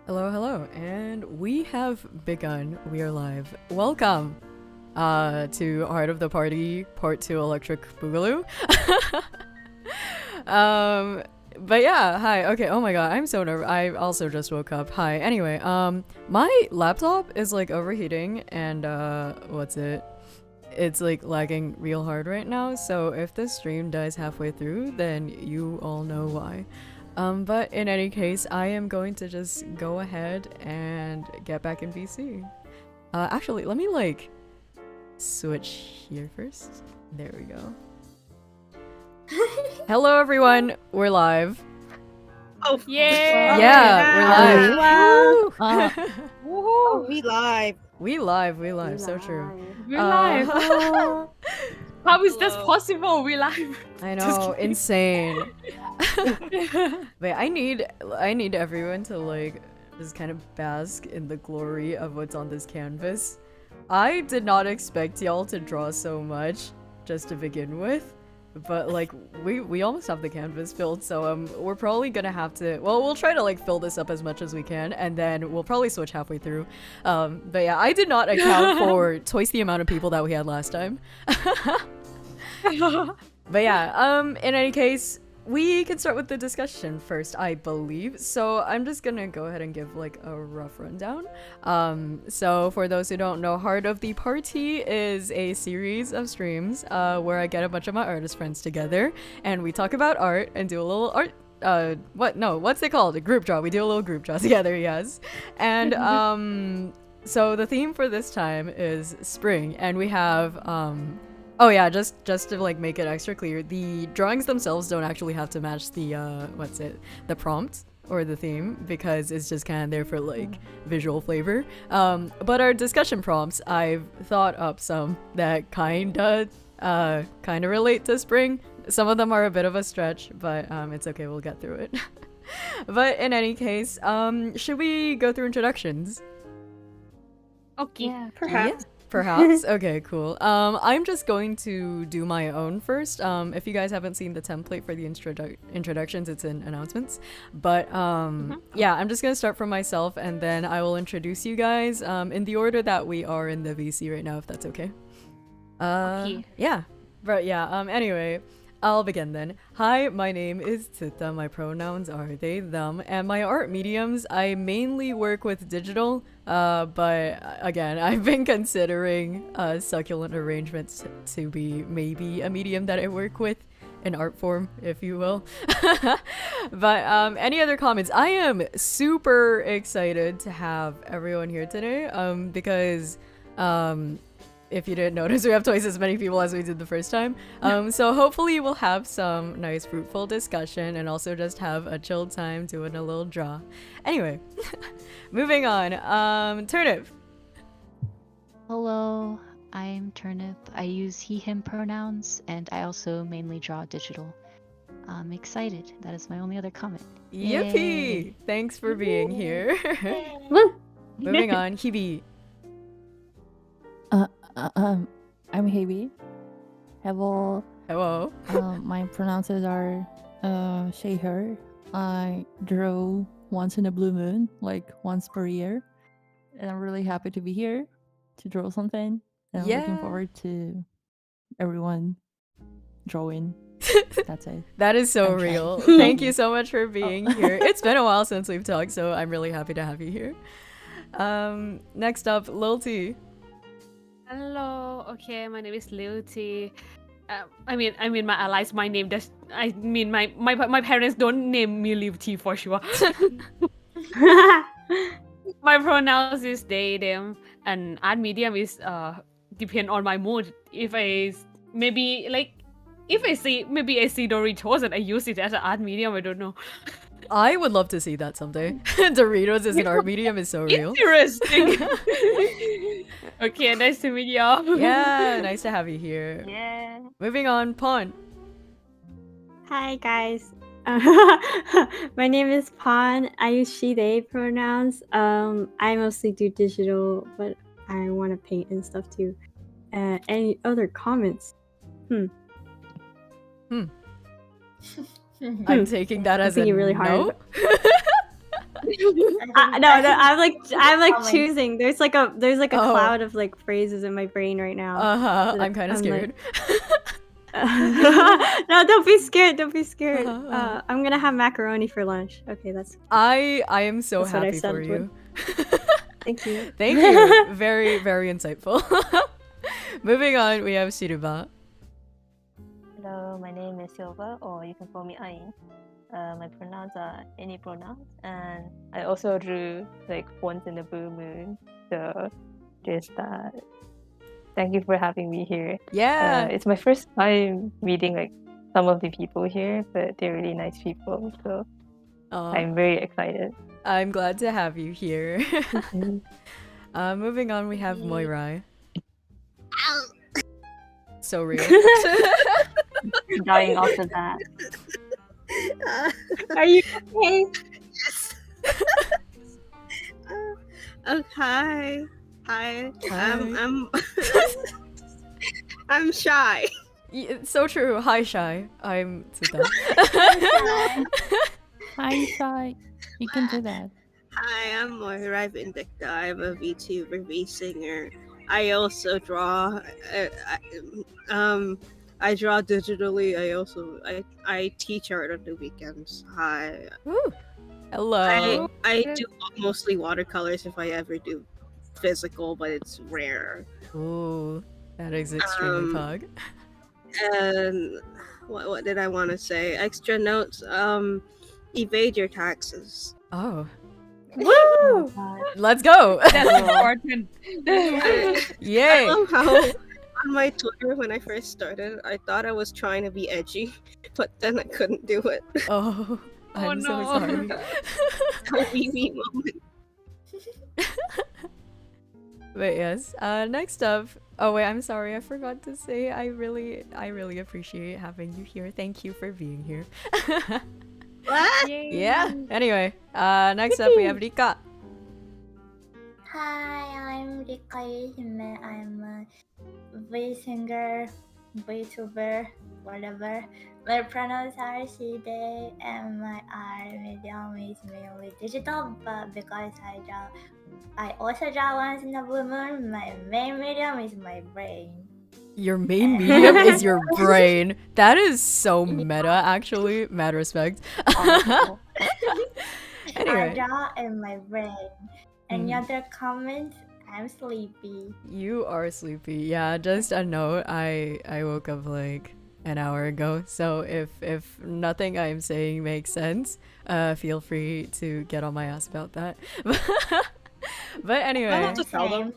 Hello, hello, and we have begun. We are live. Welcome to Heart of the Party Part 2 Electric Boogaloo. But yeah, hi. Okay, oh my god, I'm so nervous. I also just woke up. Hi. Anyway, my laptop is like overheating and it's like lagging real hard right now, so if the stream dies halfway through, then you all know why. But in any case, I am going to just go ahead and get back in VC. Actually, let me like switch here first. There we go. Hello everyone, we're live. Oh yeah! Yeah, we're live. Oh, we live. We live, so true. We're live! How is this possible? We live! I know, insane. Wait, I need everyone to like just kind of bask in the glory of what's on this canvas. I did not expect y'all to draw so much just to begin with, but like we almost have the canvas filled, so we're probably gonna have to, well, we'll try to like fill this up as much as we can, and then we'll probably switch halfway through. But yeah, I did not account for twice the amount of people that we had last time. But yeah, in any case, we can start with the discussion first, I believe. So I'm just gonna go ahead and give like a rough rundown. So for those who don't know, Heart of the Party is a series of streams where I get a bunch of my artist friends together and we talk about art and do a little art what's it called? A group draw. We do a little group draw together, yes. And so the theme for this time is spring, and we have oh yeah, just to like make it extra clear, the drawings themselves don't actually have to match the the prompt or the theme, because it's just kind of there for like visual flavor. But our discussion prompts, I've thought up some that kinda relate to spring. Some of them are a bit of a stretch, but it's okay, we'll get through it. But in any case, should we go through introductions? Okay. Yeah, perhaps. Yeah. Perhaps? Okay, cool. I'm just going to do my own first. If you guys haven't seen the template for the introductions, it's in announcements. But yeah, I'm just gonna start from myself, and then I will introduce you guys in the order that we are in the VC right now, if that's okay. Okay. Yeah. But yeah, anyway, I'll begin then. Hi, my name is Tsuta. My pronouns are they, them, and my art mediums, I mainly work with digital, but again, I've been considering succulent arrangements to be maybe a medium that I work with, an art form, if you will. But any other comments? I am super excited to have everyone here today, because if you didn't notice, we have twice as many people as we did the first time. So hopefully we'll have some nice fruitful discussion and also just have a chill time doing a little draw. Anyway, moving on. Turnip. Hello, I'm Turnip. I use he, him pronouns, and I also mainly draw digital. I'm excited. That is my only other comment. Yippee! Yay. Thanks for being here. Moving on, Hibiki. I'm Hebe. Hello. Hello. My pronouns are she, her. I draw once in a blue moon, like once per year. And I'm really happy to be here to draw something. And I'm looking forward to everyone drawing. That's it. That is so I'm real. trying. Thank you so much for being here. It's been a while since we've talked, so I'm really happy to have you here. Next up, LILTEA. Hello. Okay, my name is LILTEA. I mean, my allies. My name does. I mean, my parents don't name me LILTEA for sure. My pronouns is they, them, and art medium is depend on my mood. If I see Doritos and I use it as an art medium, I don't know. I would love to see that someday. Doritos as an art medium is so real. Interesting. Okay, nice to meet y'all. Yeah, nice to have you here. Yeah. Moving on, Pawn. Hi guys. My name is Pawn. I use she, they pronouns. I mostly do digital, but I want to paint and stuff too. Any other comments? I'm taking that as a thinking really hard. no. No, I'm like Comment. choosing. There's like a Oh. cloud of like phrases in my brain right now. Uh-huh. that I'm kind of I'm scared. No, don't be scared. Don't be scared. Uh-huh. I'm gonna have macaroni for lunch. Okay, that's I am so That's what I happy for settled you. thank you. Thank you. Very, very insightful. Moving on, we have Silva. Hello, my name is Silva, or you can call me Ain. My pronouns are any pronouns, and I also drew like once in a blue moon. So just thank you for having me here. Yeah. It's my first time meeting like some of the people here, but they're really nice people. So I'm very excited. I'm glad to have you here. Moving on, we have Moirai. So real. Dying after that. Are you okay? Yes. Hi. Hi. I'm I'm shy. It's so true. Hi, Shy. I'm Tsuta. Hi, Shy. You can do that. Hi, I'm Moirai Vindicta. I'm a VTuber, V-singer. I also draw. I draw digitally. I teach art on the weekends. Hi. Woo. Hello. I do mostly watercolors if I ever do physical, but it's rare. Ooh, that is extremely pug. And what did I want to say? Extra notes. Evade your taxes. Oh, Woo! let's go. That's important. I Yay. love how on my Twitter when I first started, I thought I was trying to be edgy, but then I couldn't do it. Oh, Oh, I'm so no. sorry. My BB moment. But yes, next up. Oh wait, I'm sorry, I forgot to say I really appreciate having you here. Thank you for being here. What? Yeah. Anyway, next up we have Rikka. Hi, I'm Rikka Yuihime. I'm a V singer, VTuber, whatever. My pronouns are she, they, and my art medium is mainly digital, but because I also draw once in a blue moon, my main medium is my brain. Your main medium is your brain. That is so meta, actually. Mad respect. I Anyway, draw in my brain. Any Mm. other comments? I'm sleepy. you are sleepy. Yeah, just a note. I woke up like an hour ago, so if nothing I'm saying makes sense, feel free to get on my ass about that. But I'll anyway, have to tell them.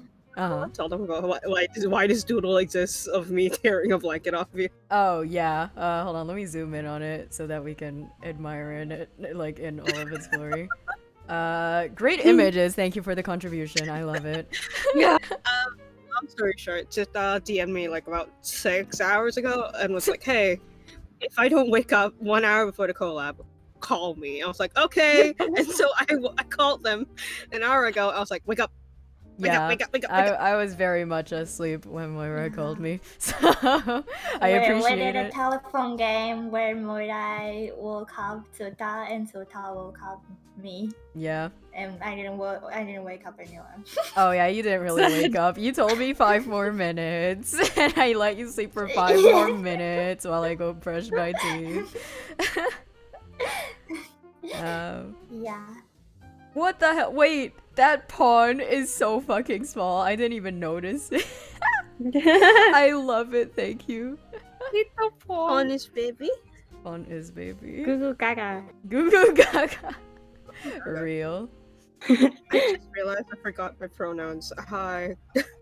Tell them about why this doodle exists of me tearing a blanket off you. oh yeah. Hold on, let me zoom in on it so that we can admire it like in all of its glory. Great images. Thank you for the contribution. I love it. Yeah. Long story short, just DM'd me like about 6 hours ago and was like, "Hey, if I don't wake up 1 hour before the collab, call me." I was like, "Okay," and so I called them an hour ago. I was like, "Wake up, wake Yeah, up, wake up, wake up, wake up." I was very much asleep when Moira called me, so I We appreciate did a it. telephone game where Moirai woke up Tsuta and Tsuta woke up me. Yeah. And I didn't wake up anyone. Oh yeah, you didn't really wake up. You told me 5 more minutes, and I let you sleep for 5 more minutes while I go brush my teeth. Yeah. What the hell? Wait, that pawn is so fucking small. I didn't even notice it. I love it. Thank you. Little pawn. Honest baby. Pawn is baby. Goo goo gaga. Goo goo gaga. Real. I just realized I forgot my pronouns. Hi.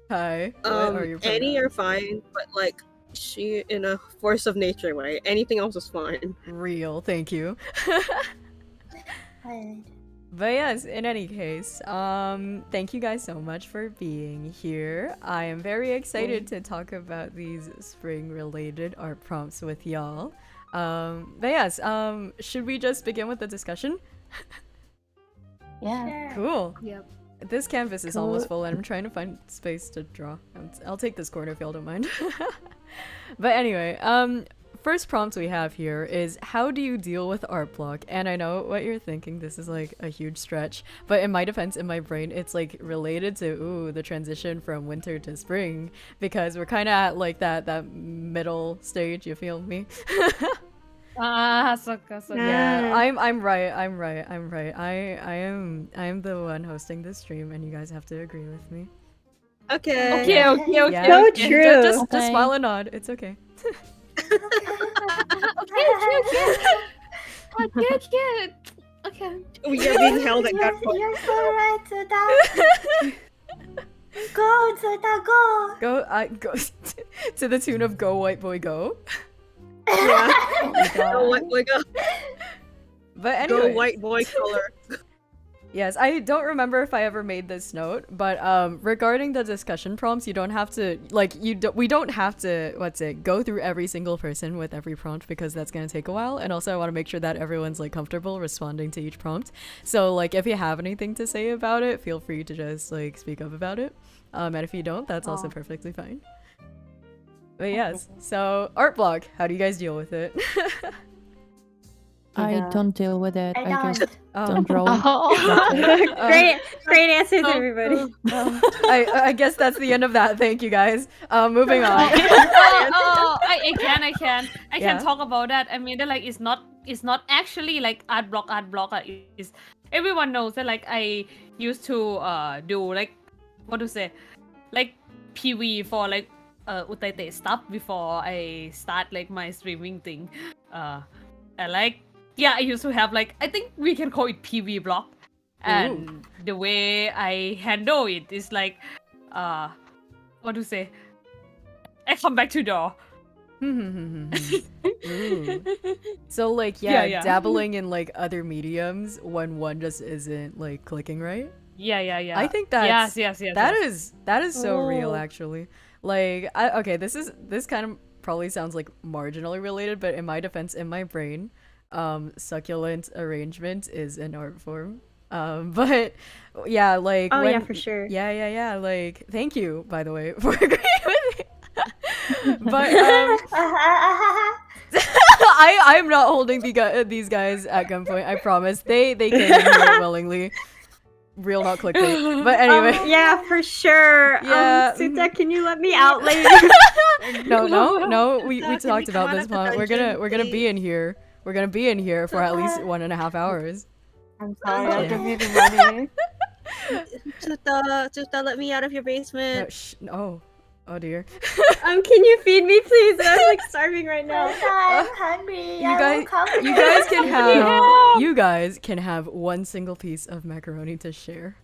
Hi. What are your Any pronouns? are fine, but like she in a force of nature way. Anything else is fine. Real. Thank you. Alright. But yes, in any case, thank you guys so much for being here. I am very excited to talk about these spring-related art prompts with y'all. But yes, should we just begin with the discussion? Yeah. Cool. Yep. This canvas is almost full and I'm trying to find space to draw. I'll take this corner if y'all don't mind. But anyway, first prompt we have here is, how do you deal with art block? And I know what you're thinking, this is like a huge stretch, but in my defense, in my brain, it's like related to the transition from winter to spring, because we're kind of at like that middle stage, you feel me? So Yeah, I'm right. I am the one hosting this stream, and you guys have to agree with me. Okay. Okay. Yeah, So just- true. Just Okay. smile and nod. It's okay. Okay. We are being held at You're gunpoint. so right, Tsuda. Go, Tsuda, go. Go to the tune of "Go White Boy Go." Yeah. God. Go white boy, go. But anyway, Go white boy color. yes, I don't remember if I ever made this note, but regarding the discussion prompts, you don't have to we don't have to go through every single person with every prompt, because that's gonna take a while. And also, I want to make sure that everyone's like comfortable responding to each prompt. So like, if you have anything to say about it, feel free to just like speak up about it. And if you don't, that's also perfectly fine. But yes, so art block, how do you guys deal with it? I don't deal with it. I I just Oh. don't draw. Oh. Great answers, everybody. I guess that's the end of that. Thank you guys. Moving on. I can Yeah. talk about that. I mean, that, like, it's not actually like art block. Is everyone knows that, like, I used to do like, what to say, like PV for like Utaite stuff before I start like my streaming thing. And like, yeah, I used to have like, I think we can call it PV block. And the way I handle it is like, what to say, I come back to door. Ooh. So like, yeah, Yeah. dabbling in like other mediums when one just isn't like clicking right. Yeah. I think that's yes. that is so real Oh. actually. Like, okay, this kind of probably sounds like marginally related, but in my defense, in my brain, succulent arrangement is an art form. But yeah, like, Oh when, yeah, for sure. yeah, like, thank you, by the way, for agreeing with me. But I'm not holding these guys at gunpoint, I promise. They came in here willingly. Real, not clickbait. But anyway. Yeah, for sure. Yeah, Suta, can you let me out later? No, we Can we talked about come out this of the part. We're dungeon, gonna be please? in here. We're gonna be in here for at least 1.5 hours. I'm sorry, I'll I'll give give you the money. Tsuta, let me out of your basement. Oh dear. Can you feed me, please? I'm like starving right now. I'm hungry. You I guys, will come you to guys can you. have, you guys can have one single piece of macaroni to share.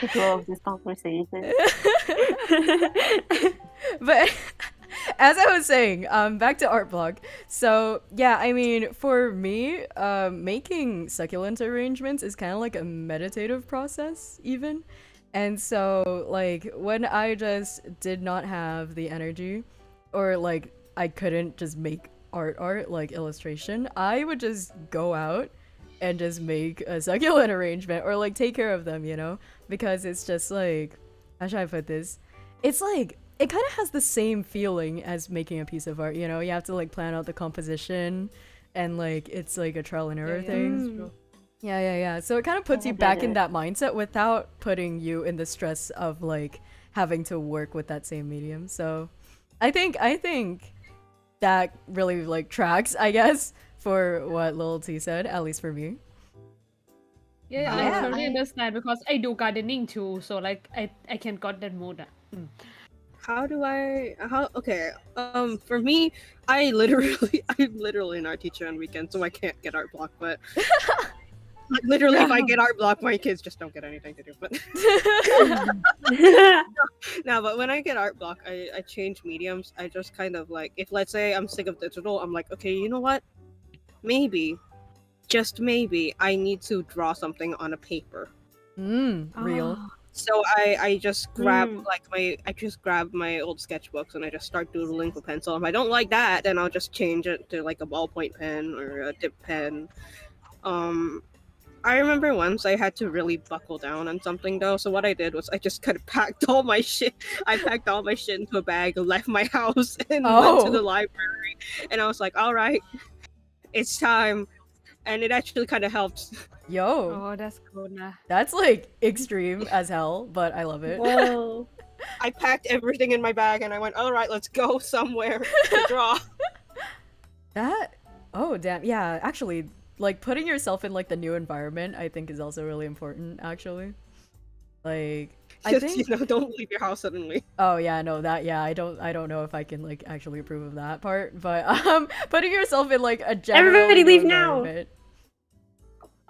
The flow of this conversation. But as I was saying, back to art block. So yeah, I mean, for me, making succulent arrangements is kind of like a meditative process, even. And so, like, when I just did not have the energy, or like I couldn't just make art like illustration, I would just go out and just make a succulent arrangement, or like take care of them, you know, because it's just like, how should I put this? It's like, it kind of has the same feeling as making a piece of art, you know? You have to like plan out the composition, and like it's like a trial and error thing. Yeah. So it kind of puts you back in that mindset without putting you in the stress of like having to work with that same medium. So I think that really like tracks, I guess, for what Lil T said, at least for me. Yeah, Yeah. I totally understand, because I do gardening too, so like I can got that mood. Okay. For me, I'm literally an art teacher on weekends, so I can't get art block, but like, literally if I get art block, my kids just don't get anything to do. But no, but when I get art block, I change mediums. I just kind of like, if let's say I'm sick of digital, I'm like, okay, you know what? Maybe, just maybe, I need to draw something on a paper. Real. So I just grab grab my old sketchbooks and I just start doodling with pencil. If I don't like that, then I'll just change it to like a ballpoint pen or a dip pen. I remember once I had to really buckle down on something though. So what I did was I just kind of packed all my shit. I packed all my shit into a bag, left my house, and went to the library. And I was like, all right, it's time. And it actually kind of helped. Yo, Oh, that's cool. Nah. that's like extreme as hell, but I love it. Whoa. I packed everything in my bag and I went, all right, let's go somewhere to draw. Oh damn, yeah, actually, like putting yourself in like the new environment, I think is also really important. Actually, like I Just, think don't leave your house suddenly. Oh yeah, no, that yeah, I don't know if I can like actually approve of that part, but putting yourself in like a general Everybody new leave now. environment.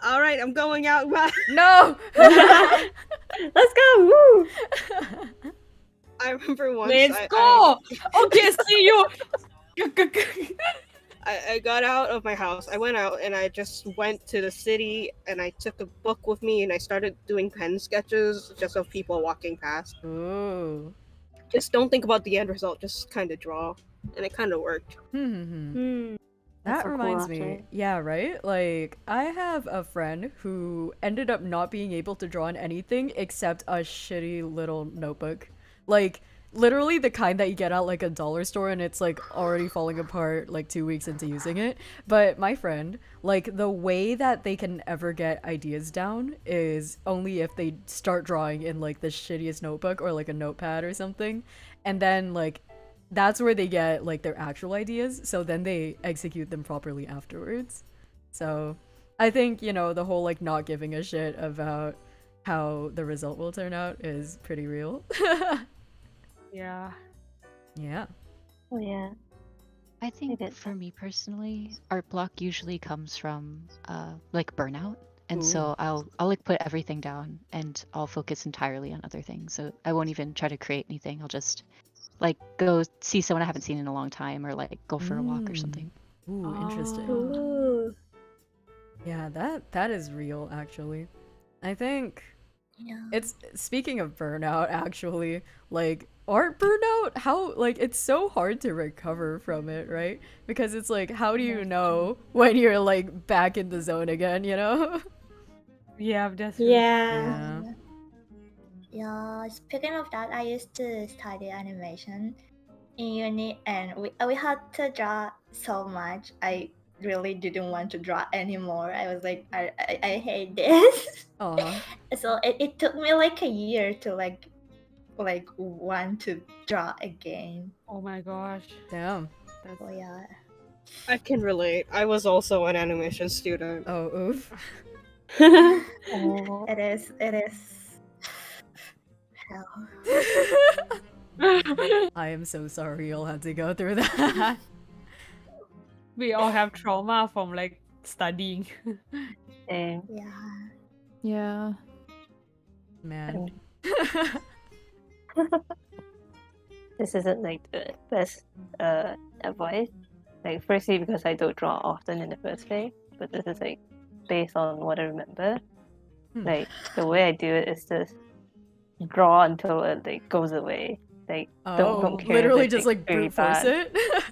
All right, I'm going out. Bye. No. Let's go! Woo! I remember once Let's I, go. Okay, see you. I got out of my house. I went out and I just went to the city and I took a book with me and I started doing pen sketches just of people walking past. Ooh. Just don't think about the end result, just kind of draw. And it kind of worked. Hmm. That so cool, reminds me. actually. Yeah, right? Like, I have a friend who ended up not being able to draw on anything except a shitty little notebook. Like, literally the kind that you get at like a dollar store and it's like already falling apart like 2 weeks into using it. But my friend, like the way that they can ever get ideas down is only if they start drawing in like the shittiest notebook or like a notepad or something. And then like that's where they get like their actual ideas, so then they execute them properly afterwards. So I think, you know, the whole like not giving a shit about how the result will turn out is pretty real. Yeah. Yeah. Oh yeah. I think did for me personally, art block usually comes from like burnout. And Ooh. so I'll like put everything down and I'll focus entirely on other things. So I won't even try to create anything. I'll just like go see someone I haven't seen in a long time or like go for a walk or something. Ooh, interesting. Ooh. Yeah, that is real actually. I think Yeah. it's, speaking of burnout actually, like art burnout, how like it's so hard to recover from it, right? Because it's like, how do you know when you're like back in the zone again, you know? Yeah, that's true. Yeah. Yeah, speaking of that, I used to study animation in uni, and we had to draw so much. I really didn't want to draw anymore. I was like, I hate this. Aw. So it took me like a year to like want to draw again. Oh my gosh. Damn. That's So yeah. I can relate. I was also an animation student. Oh, oof. Oh, It is hell. I am so sorry you'll have to go through that. We all have trauma from like studying. same. Yeah. Yeah. Man. This isn't like the best advice. Like firstly because I don't draw often in the first place, but this is like based on what I remember. Like the way I do it is just draw until it like goes away. Like don't care. if Literally it's, just like very brute force bad. it?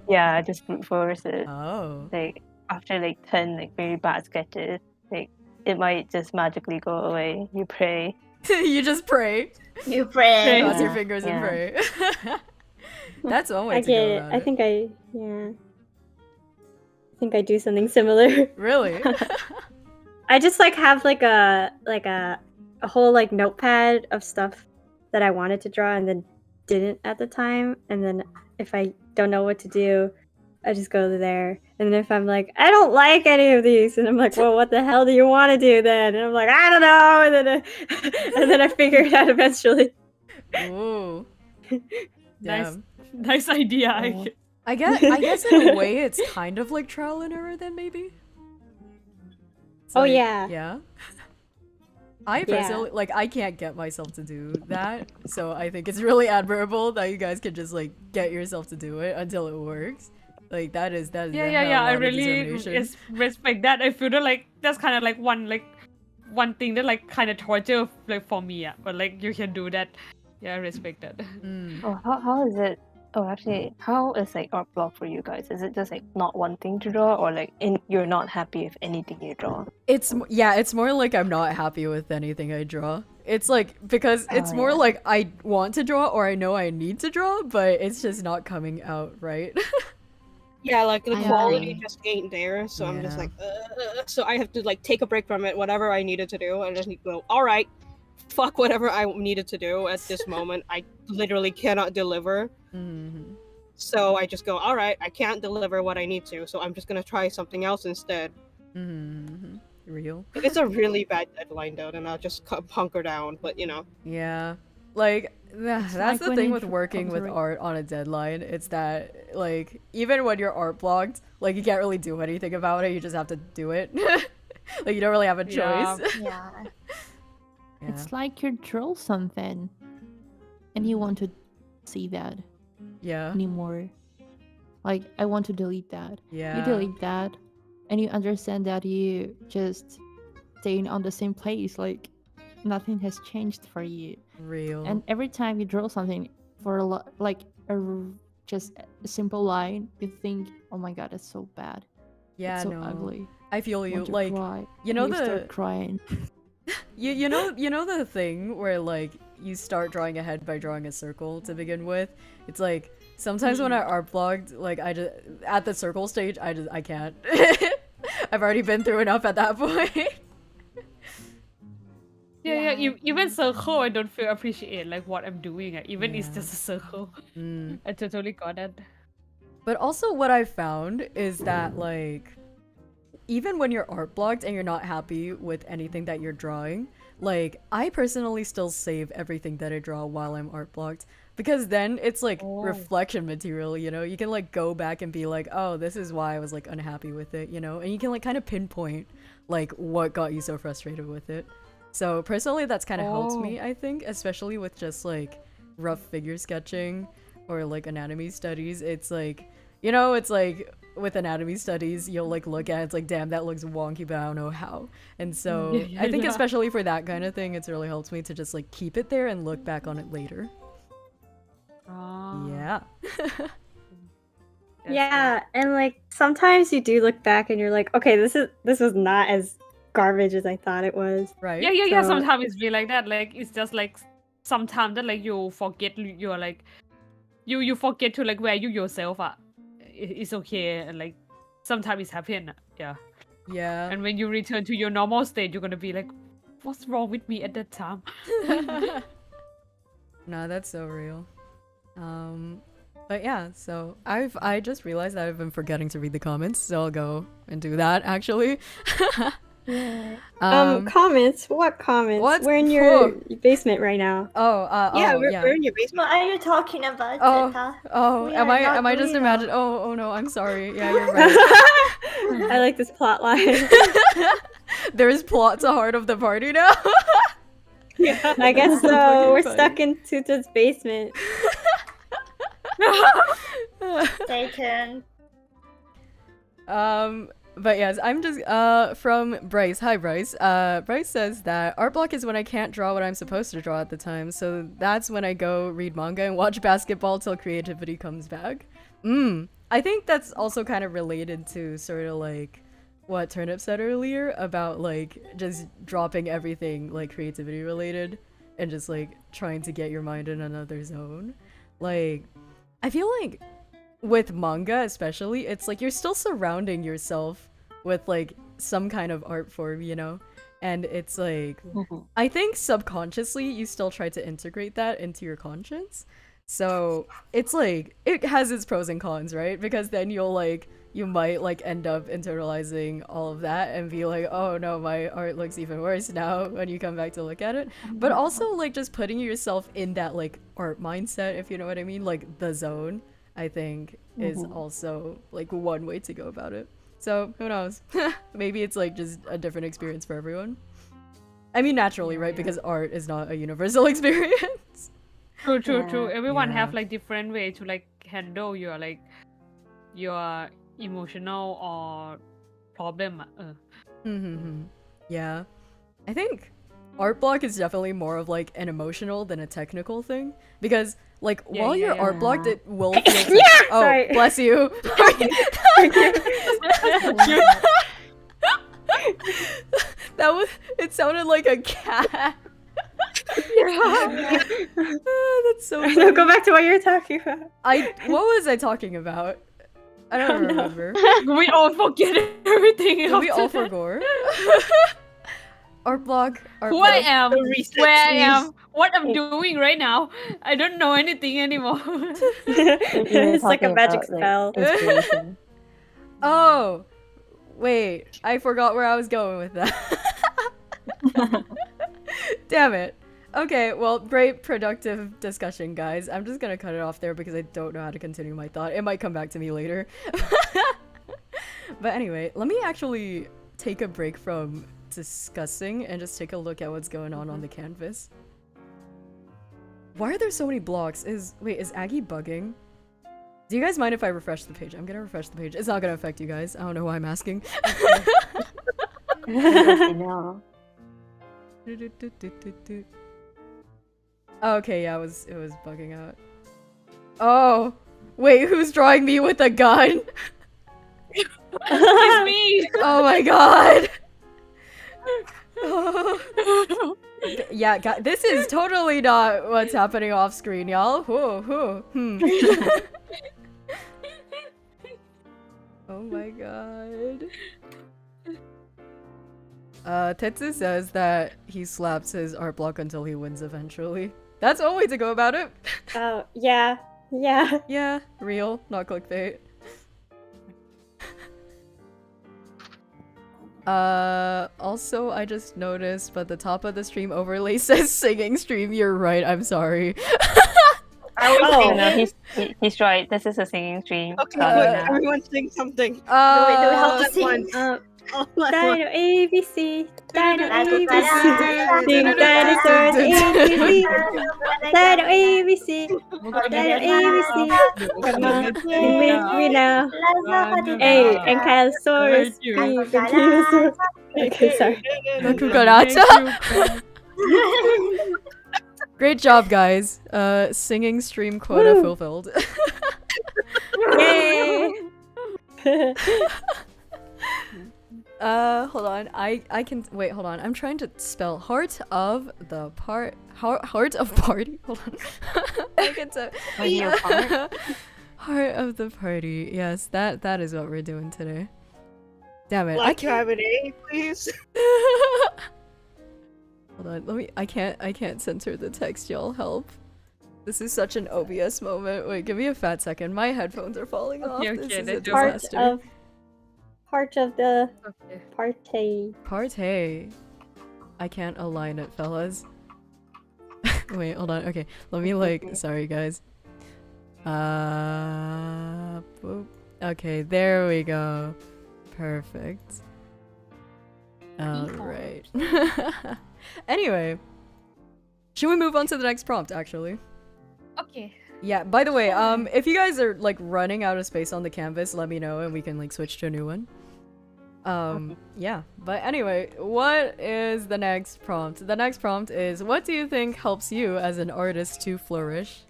Yeah, I just brute force it. Oh. Like after like 10 like very bad sketches, like it might just magically go away. You pray. You just pray. You pray. Cross your Yeah, fingers and yeah. pray. That's one way I to get go it. about I it. think I do something similar. Really? I just like have like a whole like notepad of stuff that I wanted to draw and then didn't at the time, and then if I don't know what to do, I just go there. And if I'm like, I don't like any of these, and I'm like, well, what the hell do you want to do then? And I'm like, I don't know. And then I figure it out eventually. Ooh. Nice. Damn. Nice idea. Oh. I guess in a way it's kind of like trial and error then maybe? It's Oh, like- yeah. Yeah. I personally like I can't get myself to do that, so I think it's really admirable that you guys can just like get yourself to do it until it works. Like that is a Yeah. hell I lot of really determination. respect that. I feel that like that's kind of like one thing that like kind of torture like for me. Yeah, but like you can do that. Yeah, I respect that. Mm. Oh, how is it Oh, actually, how is like art block for you guys? Is it just like not wanting to draw, or like you're not happy with anything you draw? It's more like I'm not happy with anything I draw. It's like because it's more yeah. like I want to draw or I know I need to draw, but it's just not coming out right. Yeah, like the I quality agree. just ain't there, so I'm just Yeah. like, so I have to like take a break from it, whatever I needed to do, and just need to go. All right, fuck whatever I needed to do at this moment. I literally cannot deliver, Mhm. so I just go. All right, I can't deliver what I need to, so I'm just gonna try something else instead. Mhm. Real. If it's a really bad deadline though, then I'll just hunker down. But you know, Yeah. Like that's like the when thing it with working comes with right- art on a deadline. It's that like even when you're art blocked, like you can't really do anything about it. You just have to do it. Like you don't really have a Yeah. choice. Yeah. Yeah. It's like you draw something and you want to see that Yeah. anymore. Like, I want to delete that. Yeah. You delete that and you understand that you just staying on the same place. Like, nothing has changed for you. Real. And every time you draw something for just a simple line, you think, oh my god, it's so bad. yeah, It's so no. ugly. I feel you. Want to Like cry. you know You the start crying. you know the thing where like you start drawing ahead by drawing a circle to begin with. It's like sometimes when I art blogged, like I just at the circle stage, I can't. I've already been through enough at that point. Yeah, even circle, I don't feel appreciate like what I'm doing. Even it's Yeah. just a circle. Mm. I totally got it. But also what I found is that like even when you're art blocked and you're not happy with anything that you're drawing, like I personally still save everything that I draw while I'm art blocked because then it's like Oh. reflection material, you know? You can like go back and be like, "Oh, this is why I was like unhappy with it," you know? And you can like kind of pinpoint like what got you so frustrated with it. So personally that's kind of helped me, I think, especially with just like rough figure sketching or like anatomy studies. It's like, you know, it's like with anatomy studies, you'll like look at it, it's like, damn, that looks wonky, but I don't know how. And so I think Yeah. especially for that kind of thing, it's really helped me to just like keep it there and look back on it later. Ah, Yeah. that's Yeah, and like sometimes you do look back and you're like, okay, this was not as garbage as I thought it was. Right? Yeah. So- Sometimes it's be like that. Like it's just like sometimes that like you forget you're like you forget to like where you yourself are. It's okay, and like sometimes it's happen. Yeah. Yeah. And when you return to your normal state, you're gonna be like, what's wrong with me at that time? No, that's so real. But yeah, so I just realized that I've been forgetting to read the comments, so I'll go and do that actually. Comments? What comments? What? We're in your basement right now. yeah, we're in your basement. What are you talking about, Oh, Zeta? oh, We am are I not just real. imagine? Oh no, I'm sorry. Yeah, you're right. I like this plot line. There is plot to heart of the party now. I guess so. Fucking We're funny. stuck in Tuta's basement. Stay tuned. But yes, I'm just from Bryce. Hi Bryce. Bryce says that art block is when I can't draw what I'm supposed to draw at the time, so that's when I go read manga and watch basketball till creativity comes back. I think that's also kind of related to sort of like what Turnip said earlier about like just dropping everything like creativity related and just like trying to get your mind in another zone. Like I feel like with manga especially, it's like you're still surrounding yourself with like some kind of art form, you know? And it's like I think subconsciously you still try to integrate that into your conscience. So it's like it has its pros and cons, right? Because then you might like end up internalizing all of that and be like, oh no, my art looks even worse now when you come back to look at it. But also like just putting yourself in that like art mindset, if you know what I mean, like the zone, I think is also like one way to go about it. So who knows? Maybe it's like just a different experience for everyone. I mean naturally, right? Because art is not a universal experience. True. Everyone Yeah. have like different way to like handle your like your emotional or problem. Yeah. I think art block is definitely more of like an emotional than a technical thing because like Yeah, while yeah, you're yeah. art blocked, it will feel. Oh, Sorry. bless you. That was. It sounded like a cat. That's so. No, Funny. go back to what you were talking about. What was I talking about? I don't Oh, no. remember. We all forget everything. Did we all after that. forgot? Art block. Who I am, The reset, where I please. am, what I'm doing right now. I don't know anything anymore. It's like a magic spell. Inspiration. Oh, wait. I forgot where I was going with that. Damn it. Okay, well, great productive discussion, guys. I'm just gonna cut it off there because I don't know how to continue my thought. It might come back to me later. But anyway, let me actually take a break from discussing and just take a look at what's going on the canvas. Why are there so many blocks? Wait, is Aggie bugging? Do you guys mind if I refresh the page? I'm gonna refresh the page. It's not gonna affect you guys. I don't know why I'm asking. No. Okay, yeah, it was bugging out. Oh, wait, who's drawing me with a gun? It's me. Oh my god. Yeah, this is totally not what's happening off screen, y'all. Oh my god. Tetsu says that he slaps his art block until he wins eventually. That's one way to go about it. Oh, yeah. Yeah. Yeah, real, not clickbait. Also, I just noticed, but the top of the stream overlay says singing stream. You're right, I'm sorry. Oh no, he's right. This is a singing stream. Okay, starting now. everyone sing something. All at at once. All at Dino once. ABC. Dino ABC. ABC. Sing dinosaurs ABC. Dino ABC. Dino ABC. Come on, sing with me now. Hey, and Kylosaurus. Okay, sorry. Kukaracha? Great job, guys. Singing stream quota fulfilled. Yay! Hold on. I can wait. Hold on. I'm trying to spell heart of party. Hold on. I get to heart of the party. Yes, that is what we're doing today. Damn it! Like to have an A, please. Hold on. Let me. I can't censor the text. Y'all help. This is such an OBS moment. Wait, give me a fat second. My headphones are falling off. Okay, This okay, is a that's disaster. Part of the Okay. party. I can't align it, fellas. Wait, hold on. Okay, let me sorry guys. Boop. Okay, there we go. Perfect. Alright. Anyway, should we move on to the next prompt actually? Okay. Yeah, by the way, if you guys are running out of space on the canvas, let me know and we can switch to a new one. Yeah, but anyway, what is the next prompt? The next prompt is, what do you think helps you as an artist to flourish?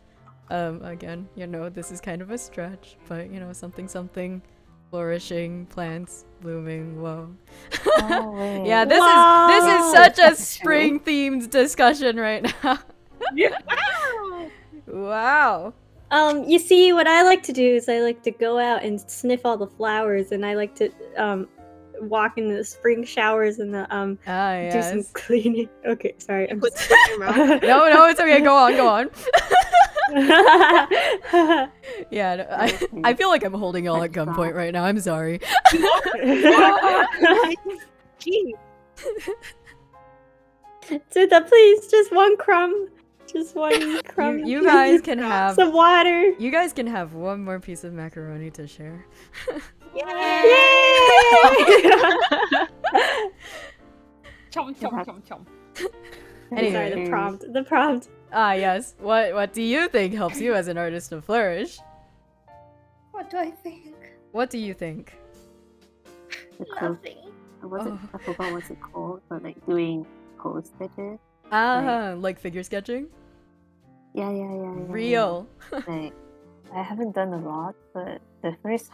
Again, this is kind of a stretch, but something flourishing, plants blooming, whoa. Oh, wait. Yeah, this is such a spring themed discussion right now. Wow. You see, what I like to do is I like to go out and sniff all the flowers, and I like to walk in the spring showers and the do some cleaning. Okay, sorry. I'm Put just... it in your mouth. No, it's okay. Go on. Yeah, no, I feel like I'm holding y'all at gunpoint right now. I'm sorry. Gee. Zuta, please, just one crumb. Just one crumb. You guys can have some water. You guys can have one more piece of macaroni to share. Chom chom chom chom. Anyway. Sorry, the prompt. Ah, yes. What do you think helps you as an artist to flourish? What do I think? What do you think? Nothing. I forgot what's it called, but doing pose sketches. Like figure sketching? Yeah. Real. Like, I haven't done a lot, but the first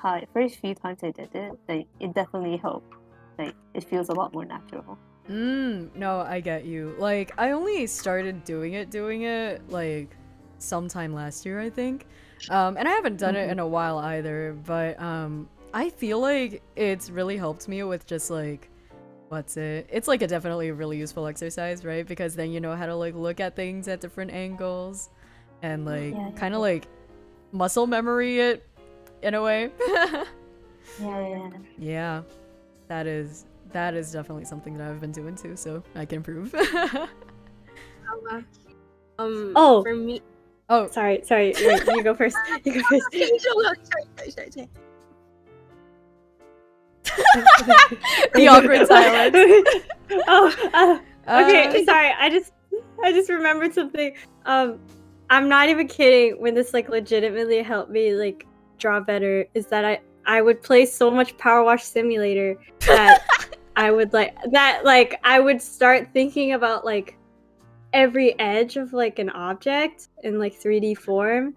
few times I did it, like it definitely helped. Like it feels a lot more natural. No, I get you. Like, I only started doing it like sometime last year, I think. And I haven't done it in a while either, but I feel like it's really helped me with just like, it's like a definitely really useful exercise, right? Because then you know how to like look at things at different angles and like kind of like muscle memory it in a way. Yeah, that is definitely something that I've been doing too, so I can prove. For me. Oh, sorry. You go first. You go first. Sorry. The awkward silence. Okay. Sorry. I just remembered something. I'm not even kidding. When this like legitimately helped me like draw better, is that I would play so much Power Wash Simulator that I would I would start thinking about like every edge of like an object in like 3D form,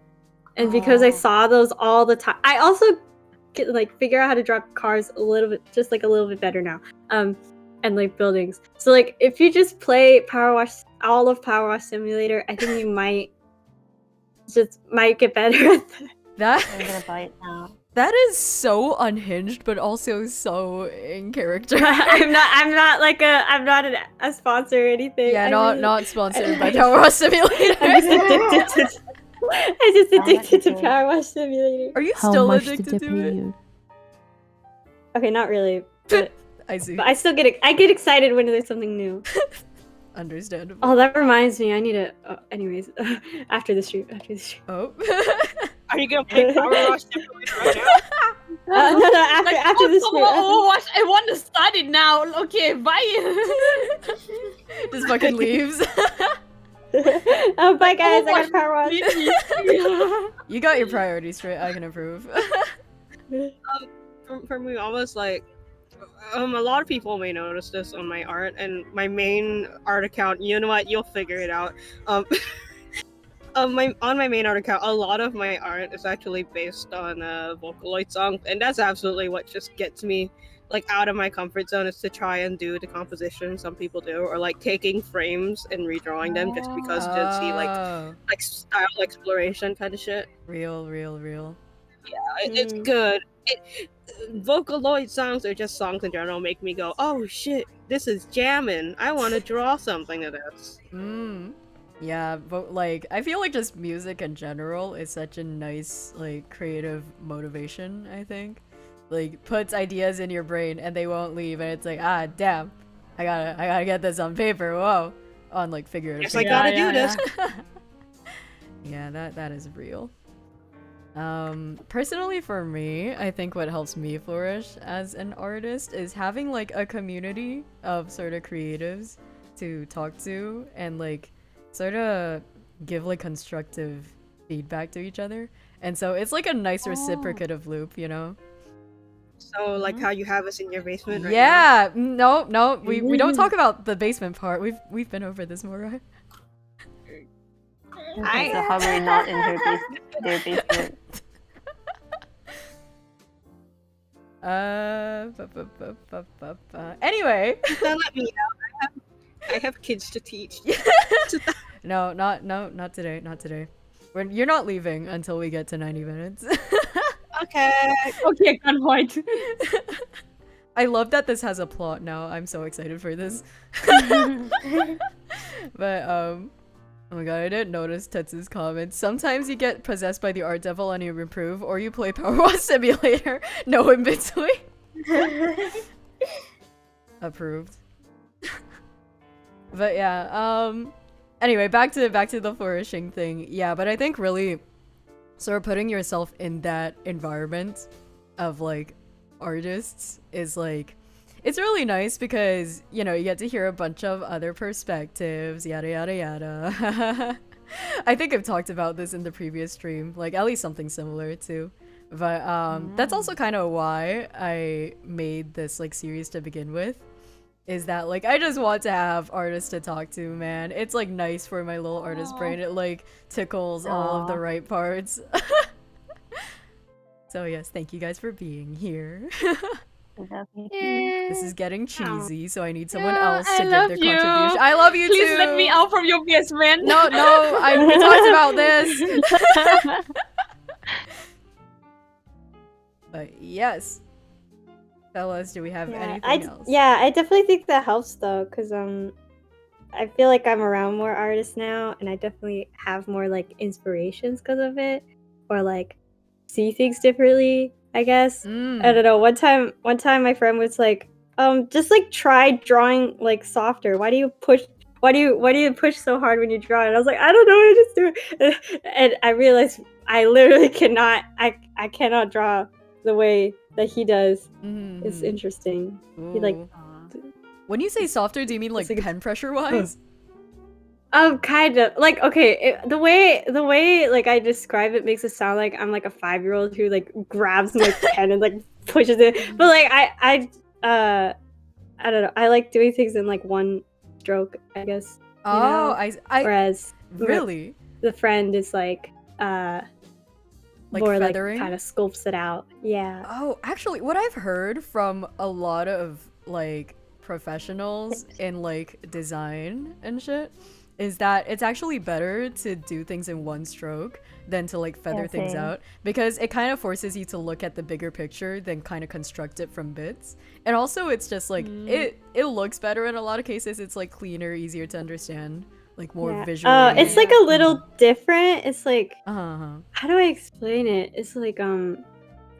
and because I saw those all the time, I also can like figure out how to draw cars a little bit better now, and like buildings. So like if you just play all of Power Wash Simulator, I think you might get better at that. I'm gonna buy it now. That is so unhinged, but also so in character. I'm not a sponsor or anything. Yeah, not sponsored by Power Wash Simulator. I'm just addicted to Power Wash Simulator. Are you How still much addicted did they to pay it? you? Okay, not really, but I see. I still get excited when there's something new. Understandable. Oh, that reminds me, I need to. Anyways, after the stream. Oh. Are you gonna play Power Wash Simulator right now? No, after the stream. Watch! I want to start it now. Okay, bye. Just fucking leaves. Oh, bye guys. I got Power Wash. You got your priorities straight. I can approve. For me, almost like a lot of people may notice this on my art and my main art account. You know what? You'll figure it out. On my main art account, a lot of my art is actually based on Vocaloid songs, and that's absolutely what just gets me like out of my comfort zone, is to try and do the composition some people do, or like taking frames and redrawing them just because to see like style exploration kind of shit. Real. Yeah, it's good. Vocaloid songs, or just songs in general, make me go, oh shit, this is jamming. I want to draw something to this. Yeah, but like I feel like just music in general is such a nice like creative motivation, I think. Like puts ideas in your brain and they won't leave, and it's like, damn, I gotta get this on paper. Whoa. On like figurative. Yes, I gotta do this. Yeah, that is real. Personally for me, I think what helps me flourish as an artist is having like a community of sort of creatives to talk to and like sort of give like constructive feedback to each other. And so it's like a nice reciprocative loop, you know? So like how you have us in your basement right now? No, we don't talk about the basement part. We've been over this, Moirai. So how are we not in their basement? Anyway. Don't let me out. I have kids to teach. No, not today. You're not leaving until we get to 90 minutes. Okay, good point. I love that this has a plot now. I'm so excited for this. But oh my god, I didn't notice Tetsu's comments. Sometimes you get possessed by the art devil and you improve, or you play Power Wash Simulator. No in between. Approved. But yeah, anyway, back to the flourishing thing. Yeah, but I think really sort of putting yourself in that environment of like artists is like, it's really nice because, you know, you get to hear a bunch of other perspectives, yada yada yada. I think I've talked about this in the previous stream, like at least something similar too. But that's also kind of why I made this like series to begin with. is that like I just want to have artists to talk to, man. It's like nice for my little artist brain. It like tickles all of the right parts. So yes, thank you guys for being here. This is getting cheesy, so I need someone else to give their contribution. I love you Please too. let me out from your basement. No, we talked about this. But yes, fellas, do we have anything else? Yeah, I definitely think that helps though, because I feel like I'm around more artists now, and I definitely have more like inspirations because of it, or like see things differently, I guess. I don't know. One time my friend was like, just like try drawing like softer. Why do you push so hard when you draw? And I was like, I don't know, I just do it. And I realized I literally cannot draw the way that he does. It's interesting. He like when you say softer, do you mean like pen pressure wise? Kind of like, okay, the way like I describe it makes it sound like I'm like a 5-year-old who like grabs my pen and like pushes it, but like I don't know, I like doing things in like one stroke, I guess. You know? Whereas really the friend is like more feathering? like kind of sculpts it out. Yeah. Oh, actually, what I've heard from a lot of like professionals in like design and shit is that it's actually better to do things in one stroke than to like feather things out, because it kind of forces you to look at the bigger picture than kind of construct it from bits. And also it's just like it looks better in a lot of cases. It's like cleaner, easier to understand, like more visually. It's like a little different. It's like how do I explain it? It's like kind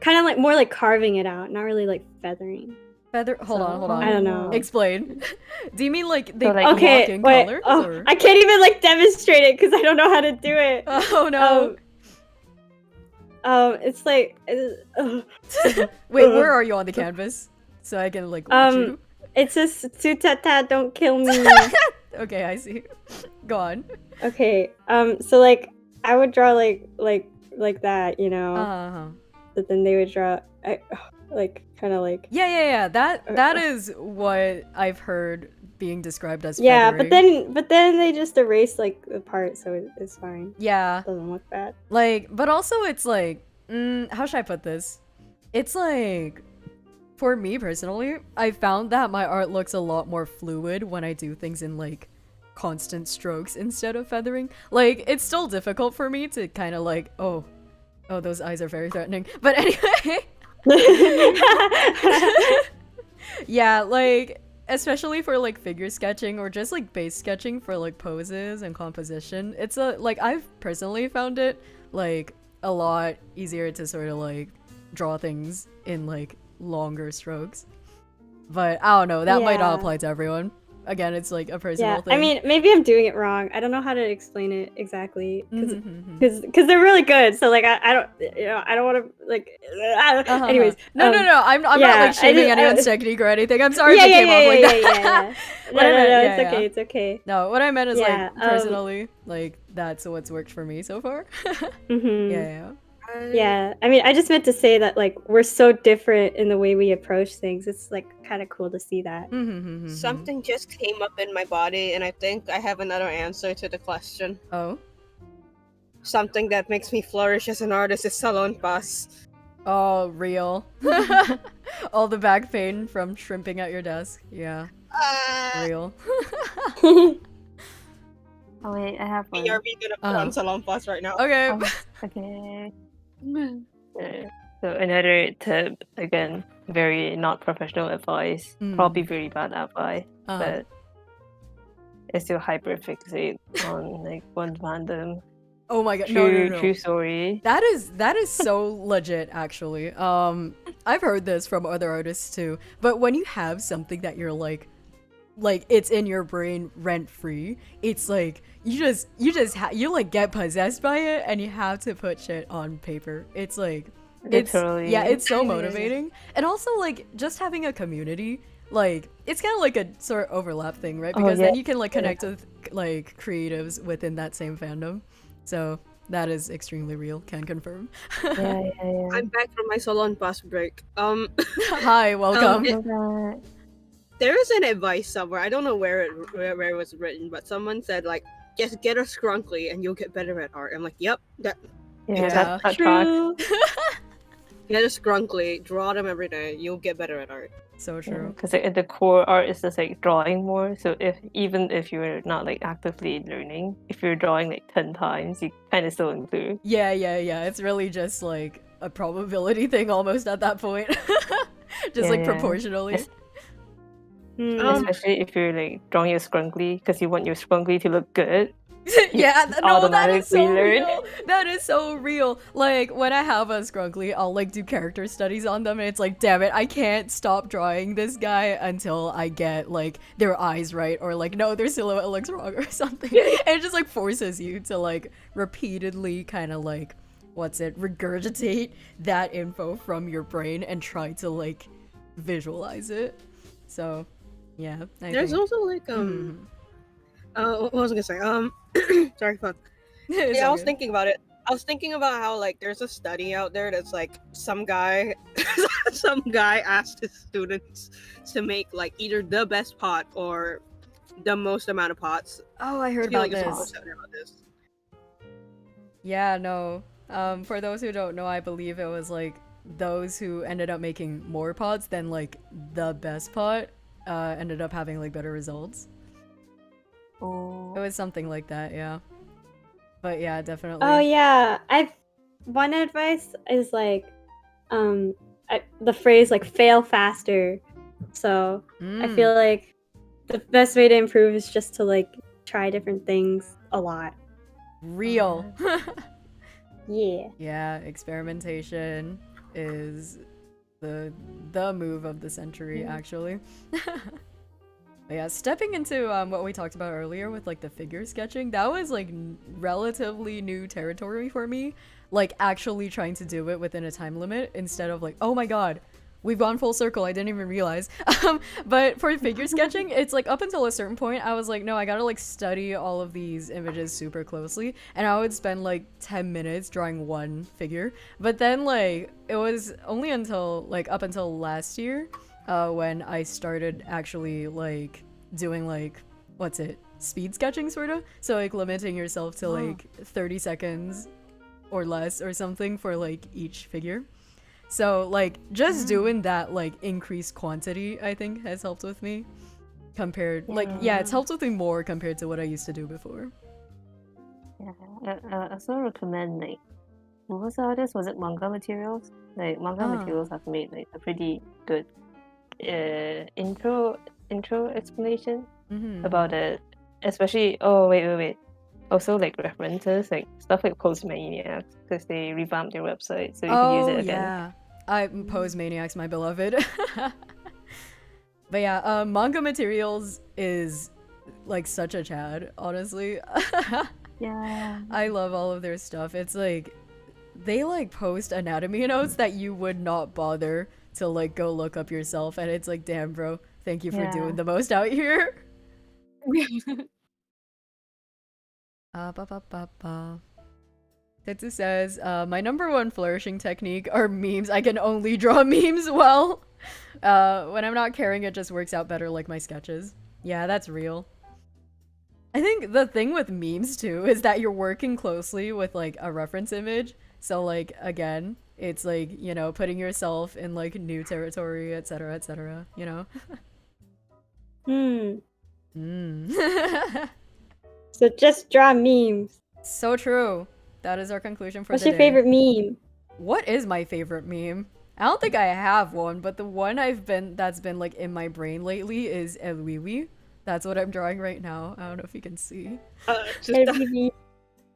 of like more like carving it out, not really like feathering. Hold on. I don't know. Explain. Do you mean like they So, like, block okay, in wait. colors? Oh, or? I can't even like demonstrate it because I don't know how to do it. Oh no. It's like Wait, where are you on the canvas? So I can like watch you. It says "Tutata, don't kill me." Okay, I see. Go on. Okay. So like I would draw like that, you know. But then they would draw like kind of like yeah. That is what I've heard being described as feathering. but then they just erase like the part, so it's fine. Yeah. It doesn't look bad. Like, but also it's like, how should I put this? It's like, for me personally, I found that my art looks a lot more fluid when I do things in like constant strokes instead of feathering. Like, it's still difficult for me to kind of like, oh, those eyes are very threatening. But anyway. Yeah, like, especially for like figure sketching or just like base sketching for like poses and composition, it's like I've personally found it like a lot easier to sort of like draw things in like longer strokes. But I don't know, that might not apply to everyone. Again, it's like a personal thing. I mean, maybe I'm doing it wrong. I don't know how to explain it exactly because they're really good. So like I don't want to like. Anyways, no. I'm not like shaming anyone's technique or anything. I'm sorry if it came off like that. No, it's okay. No, what I meant is like personally, like that's what's worked for me so far. Yeah, I mean, I just meant to say that like we're so different in the way we approach things. It's like kind of cool to see that. Something just came up in my body, and I think I have another answer to the question. Oh? Something that makes me flourish as an artist is salon pass. Oh, real. All the back pain from shrimping at your desk. Yeah. Real. Oh wait, I have one. Are we gonna put on salon pass right now? Okay. Okay. So another tip, again, very not professional advice, probably very bad advice, but is to hyperfixate on like one fandom. Oh my god, no. True story. That is so legit, actually. I've heard this from other artists too, but when you have something that you're like it's in your brain rent free, it's like you like get possessed by it and you have to put shit on paper. It's like Literally. it's so motivating. And also like just having a community, like it's kind of like a sort of overlap thing, right? Because then you can like connect with like creatives within that same fandom. So that is extremely real, can confirm. Yeah. I'm back from my salon pass break. Hi, welcome. there is an advice somewhere. I don't know where it was written, but someone said like, just get a scrunkly and you'll get better at art. I'm like, yep, that Yeah, Yeah. that True. get a scrunkly, draw them every day. You'll get better at art. So true. because at the core, art is just like drawing more. So even if you're not like actively learning, if you're drawing like 10 times, you kind of still improve. Yeah. It's really just like a probability thing almost at that point. Just like Yeah. proportionally. Yes. Hmm. Especially if you're like drawing your scrunkly because you want your scrunkly to look good. Yeah, no, that is so automatically learn. real. That is so real. Like when I have a scrunkly, I'll like do character studies on them, and it's like, damn it, I can't stop drawing this guy until I get like their eyes right, or like no, their silhouette looks wrong or something. And it just like forces you to like repeatedly kind of like regurgitate that info from your brain and try to like visualize it. So yeah, There's think. also like what was I gonna say? Sorry, fuck. It's Yeah, I all was good. thinking about it. I was thinking about how like there's a study out there that's like some guy asked his students to make like either the best pot or the most amount of pots. Oh, I heard I feel about like it's this. almost about this. Yeah, no. For those who don't know, I believe it was like those who ended up making more pots than like the best pot ended up having like better results. Oh. It was something like that, yeah. But yeah, definitely. Oh yeah, one advice is like, the phrase like fail faster. So I Mm, feel like the best way to improve is just to like try different things a lot. real. Yeah. Yeah, experimentation is the move of the century, actually. But yeah, stepping into what we talked about earlier with like the figure sketching, that was like relatively new territory for me. Like actually trying to do it within a time limit instead of like, oh my god, we've gone full circle, I didn't even realize. But for figure sketching, it's like up until a certain point, I was like, no, I gotta like study all of these images super closely, and I would spend like 10 minutes drawing one figure. But then like, it was only until like up until last year when I started actually like doing like, speed sketching sort of? So like limiting yourself to like 30 seconds or less or something for like each figure. So like just doing that like increased quantity, I think has helped with me compared it's helped with me more compared to what I used to do before. Yeah, I also recommend like what was the artist? Was it Manga Materials? Like Manga Materials have made like a pretty good intro explanation about it. Especially wait. Also like references, like stuff like Postmaniacs, because they revamped their website so you can use it again. Yeah. Pose Maniacs, my beloved. But yeah, Manga Materials is like such a Chad, honestly. Yeah. I love all of their stuff. It's like they like post anatomy notes that you would not bother to like go look up yourself, and it's like, damn bro, thank you for doing the most out here. Tetsu says, my number one flourishing technique are memes. I can only draw memes well. When I'm not caring, it just works out better like my sketches. Yeah, that's real. I think the thing with memes too is that you're working closely with like a reference image. So like, again, it's like, you know, putting yourself in like new territory, etc., you know? So just draw memes. So true. That is our conclusion for What's the your day. favorite meme? What is my favorite meme? I don't think I have one, but the one that's been like in my brain lately is El Wiwi. That's what I'm drawing right now. I don't know if you can see. LBB.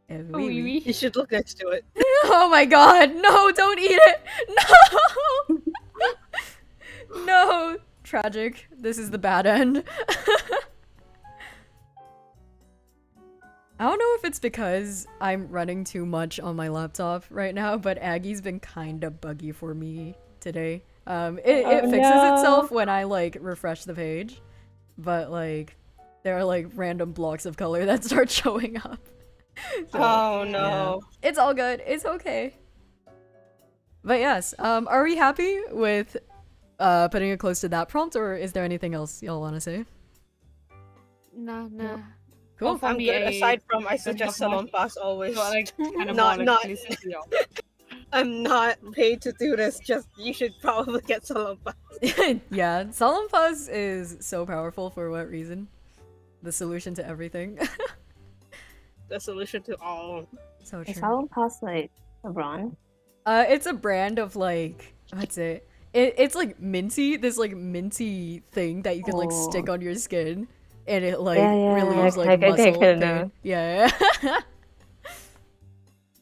El Oh, Wiwi. wee. You should look next to it. Oh my god, no, don't eat it! No! No! Tragic. This is the bad end. I don't know if it's because I'm running too much on my laptop right now, but Aggie's been kinda buggy for me today. It fixes itself when I like refresh the page, but like there are like random blocks of color that start showing up. So, Oh no. yeah. It's all good. It's okay. But yes, are we happy with putting it close to that prompt, or is there anything else y'all want to say? Nah. Cool. For I'm me, good. I Aside from I don't suggest have much. Salon Pass always. So I like kind of Not- more like not- listen to y'all. I'm not paid to do this. Just you should probably get Salon Pass. Yeah, Solemn Pause is so powerful. For what reason? The solution to everything. The solution to all. So Is true. Salon Pass like a brand? It's a brand of like, what's it? It's like minty, this like minty thing that you can like stick Oh. on your skin, and it like Yeah, relieves like I think I muscle kinda pain. know. Yeah.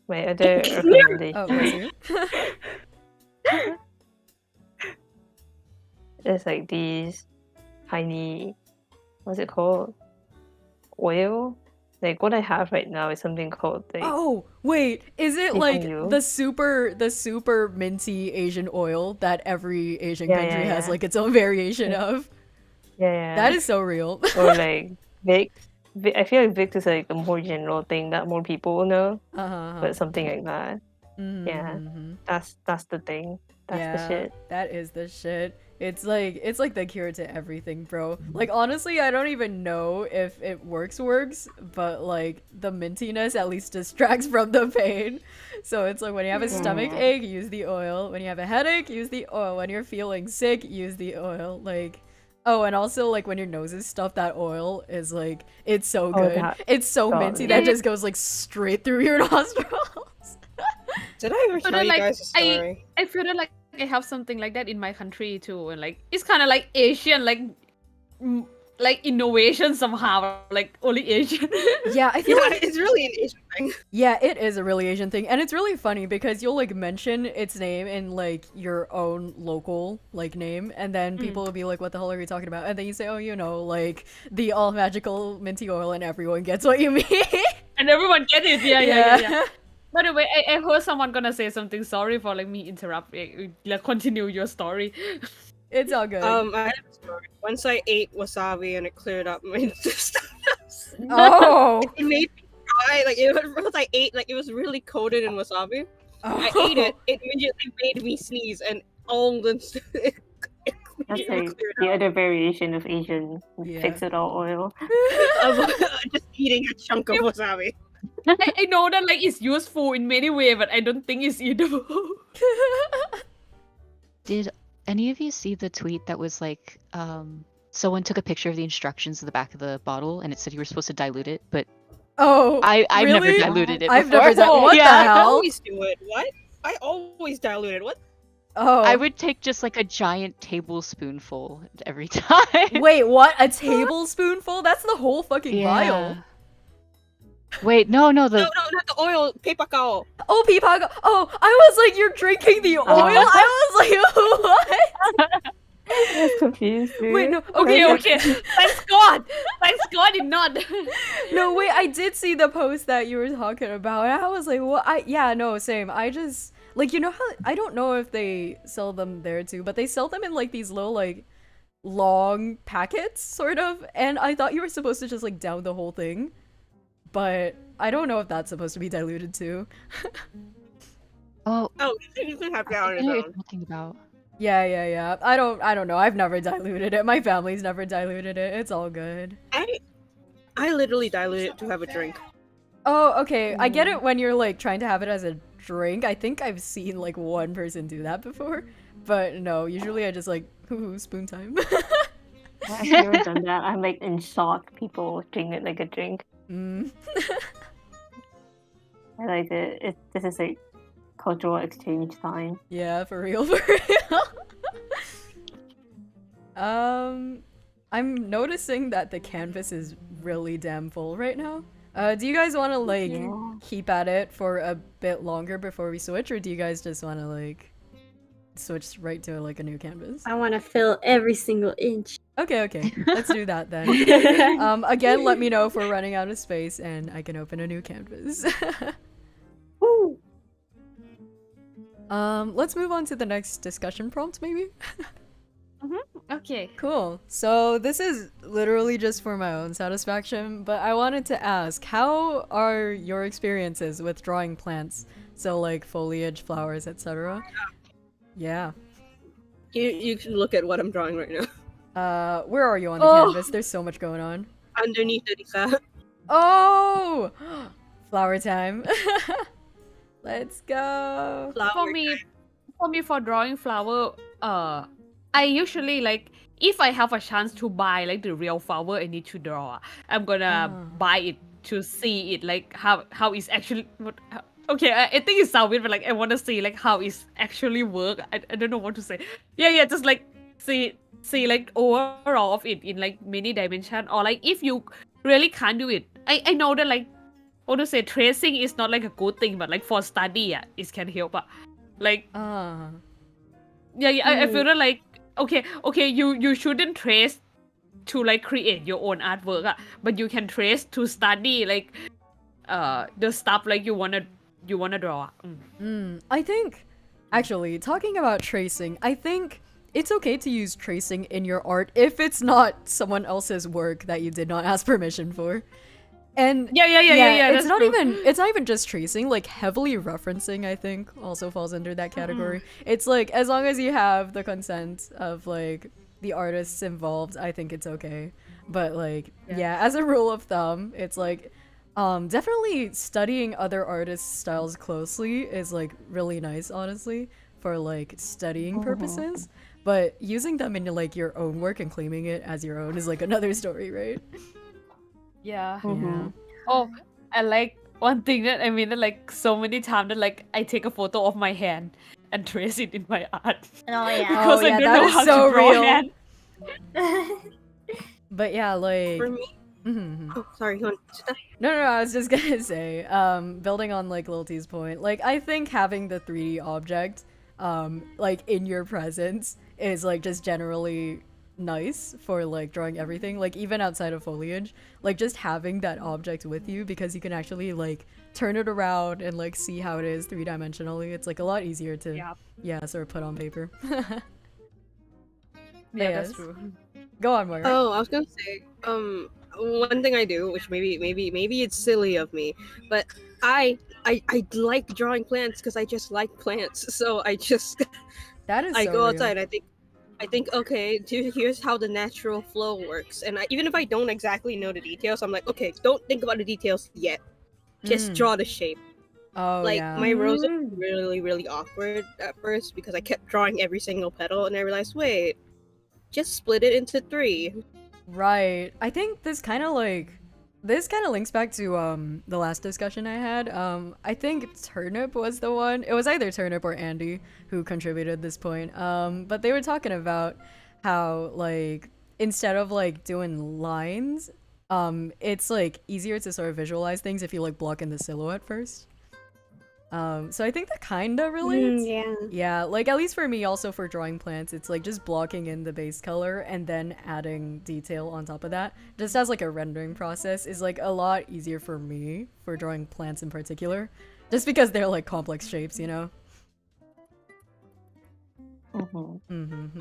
Wait, other recommendation. Oh, bless you. There's like these tiny, what's it called? Oil? Like what I have right now is something called like Oh, wait, is it Asian like oil? the super minty Asian oil that every Asian Yeah, country yeah, has yeah. like its own variation of? yeah. That is so real. Or like Vic. I feel like Vic is like a more general thing that more people will know, Uh-huh. but something like that. Yeah. Mhm. That's the thing. That's the shit. That is the shit. It's like the cure to everything, bro. Like honestly, I don't even know if it works, but like the mintiness at least distracts from the pain. So it's like when you have a stomach Yeah. ache, use the oil. When you have a headache, use the oil. When you're feeling sick, use the oil. Like oh, and also like when your nose is stuffed, that oil is like it's so Oh, good. that- It's so God, minty yeah. that just goes like straight through your nostrils. Did I ever But tell you like, guys a story? I feel that like I have something like that in my country too, and like it's kind of like Asian, like innovation somehow, like only Asian. Yeah, I feel Yeah, like it's really an Asian thing. yeah, it is a really Asian thing, and it's really funny because you'll like mention its name in like your own local like name, and then people will be like, "What the hell are you talking about?" And then you say, "Oh, you know, like the all magical minty oil," and everyone gets what you mean. And everyone get it. Yeah. By the way, I heard someone gonna say something. Sorry for like me interrupting. Like continue your story. It's all good. I have a story. Once I ate wasabi and it cleared up my intestines. Oh, It made me cry. Like it was I ate like it was really coated in wasabi. I ate it. It immediately made me sneeze, and all the That's it like cleared the up. other variation of Asian Yeah. fix it all oil. Of just eating a chunk of wasabi. I know that like it's useful in many ways, but I don't think it's edible. Did any of you see the tweet that was like, someone took a picture of the instructions at the back of the bottle and it said you were supposed to dilute it, but Oh, I've never really? diluted it I've before. never done. What Yeah. the I hell? always do it. What? I always dilute it. What? Oh, I would take just like a giant tablespoonful every time. wait. What? A tablespoonful? That's the whole fucking vial. Wait, no, No, the not the oil. Paper cow. Oh, Peepago. Oh, I was like, you're drinking the oil. I was like, what? I was confused. Dude. Wait, no. Okay. Thanks God. Thanks God, it not. No, wait, I did see the post that you were talking about, and I was like, what? Yeah, no, same. I just, like, you know how, I don't know if they sell them there too, but they sell them in, like, these little, like, long packets, sort of, and I thought you were supposed to just, like, down the whole thing, but I don't know if that's supposed to be diluted too. oh, Oh, you can have I that on know its what you're own. talking about. Yeah. I don't know. I've never diluted it. My family's never diluted it. It's all good. I literally dilute it to have a drink. Oh, okay. I get it when you're like trying to have it as a drink. I think I've seen like one person do that before. But no, usually I just like, ooh, spoon time. I've never done that. I'm like in shock. People drink it like a drink. Mm. I like it. This is like cultural exchange time. Yeah, for real, for real. I'm noticing that the canvas is really damn full right now. Do you guys want to like Yeah. keep at it for a bit longer before we switch, or do you guys just want to like switch right to like a new canvas? I want to fill every single inch. Okay, let's do that then. Again, let me know if we're running out of space and I can open a new canvas. Woo! Let's move on to the next discussion prompt, maybe? Okay. Cool. So this is literally just for my own satisfaction, but I wanted to ask, how are your experiences with drawing plants? So like foliage, flowers, etc.? Yeah. You should look at what I'm drawing right now. Where are you on the Oh. canvas? There's so much going on. Underneath the Rikka. Oh! Flower time. Let's go. Flower. For drawing flower, I usually like if I have a chance to buy like the real flower I need to draw, I'm gonna buy it to see it like how it's actually. Okay, I think it sounds weird, but like I want to see like how it's actually work. I don't know what to say. Yeah, just like see like overall of it in like many dimension, or like if you really can't do it, I know that like what to say, tracing is not like a good thing, but like for study, it can help. Like I feel that like okay, you shouldn't trace to like create your own artwork, but you can trace to study like the stuff like you wanna draw. I think, actually, talking about tracing, I think it's okay to use tracing in your art if it's not someone else's work that you did not ask permission for. And Yeah. it's That's not true. even just tracing, like heavily referencing I think also falls under that category. It's like as long as you have the consent of like the artists involved, I think it's okay. But like yeah, as a rule of thumb, it's like definitely studying other artists' styles closely is like really nice, honestly, for like studying purposes. But using them in like your own work and claiming it as your own is like another story, right? Yeah. Yeah. Oh, I like one thing that I mean that like so many times that like I take a photo of my hand and trace it in my art Oh yeah. because Oh, I yeah, don't that know is how so to draw real. hand. But yeah, like For me. Oh, sorry. Hold on. No, I was just gonna say, building on like LILTEA's point, like I think having the 3D object, like in your presence is like just generally nice for like drawing everything, like even outside of foliage, like just having that object with you because you can actually like turn it around and like see how it is 3-dimensionally. It's like a lot easier to sort of put on paper. Yeah, Yes. that's true. Go on, Moira. Oh, I was gonna say, one thing I do, which maybe it's silly of me, but I like drawing plants because I just like plants. So I just That is I so go real. outside. I think okay, here's how the natural flow works, and even if I don't exactly know the details, I'm like, okay, don't think about the details yet. Just draw the shape. Oh Like yeah. my roses were really awkward at first because I kept drawing every single petal, and I realized, wait, just split it into 3. Right. I think this kind of links back to the last discussion I had. I think Turnip was the one. It was either Turnip or Andy who contributed this point. But they were talking about how like instead of like doing lines, it's like easier to sort of visualize things if you like block in the silhouette first. So I think that kind of relates. Yeah, like at least for me, also for drawing plants, it's like just blocking in the base color and then adding detail on top of that, just as like a rendering process, is like a lot easier for me for drawing plants in particular, just because they're like complex shapes, you know?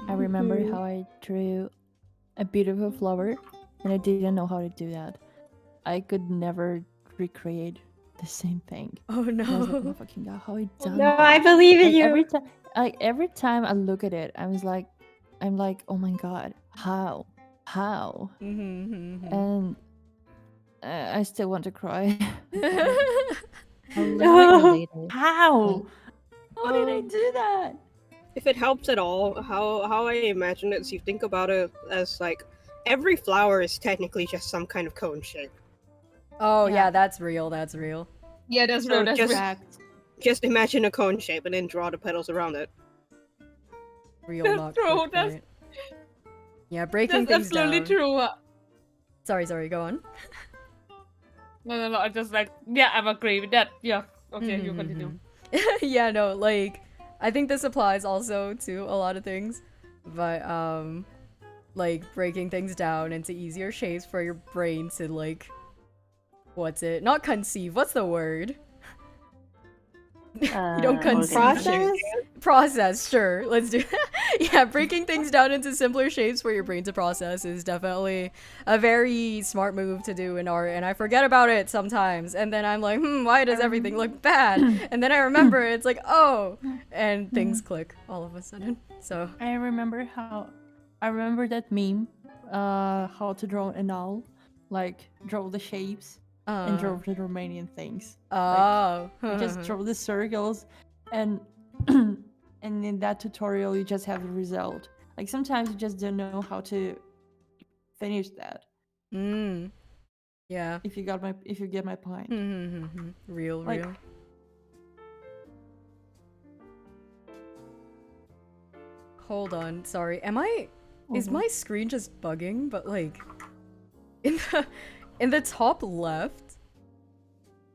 I remember how I drew a beautiful flower and I didn't know how to do that. I could never recreate the same thing. Oh And I was like, oh my no. fucking god, how I done No, that? I believe in you. Every time I look at it, I'm like, oh my god, how? And I still want to cry. Related. How? How did I do that? If it helps at all, how I imagine it is you think about it as like every flower is technically just some kind of cone shape. Oh yeah, that's real. Yeah, that's So real. That's just- real. Just imagine a cone shape and then draw the petals around it. Real, That's not true, clickbait. that's- Yeah, breaking That's things absolutely down. true. Sorry, go on. No. I just like I'm agree with that. Yeah. Okay, you continue. Yeah, no, like I think this applies also to a lot of things, but like breaking things down into easier shapes for your brain to like not conceive, what's the word? You don't conceive Process? Process, sure. Let's do Yeah, breaking things down into simpler shapes for your brain to process is definitely a very smart move to do in art, and I forget about it sometimes, and then I'm like, why does everything look bad? And then I remember it's like, oh, and things click all of a sudden. So I remember that meme, how to draw an owl, like draw the shapes and draw the Romanian things. Oh, You just draw the circles, and and in that tutorial you just have the result. Like sometimes you just don't know how to finish that. Yeah. If you get my point. Real. Hold on, sorry. Is my screen just bugging? But like, in the top left,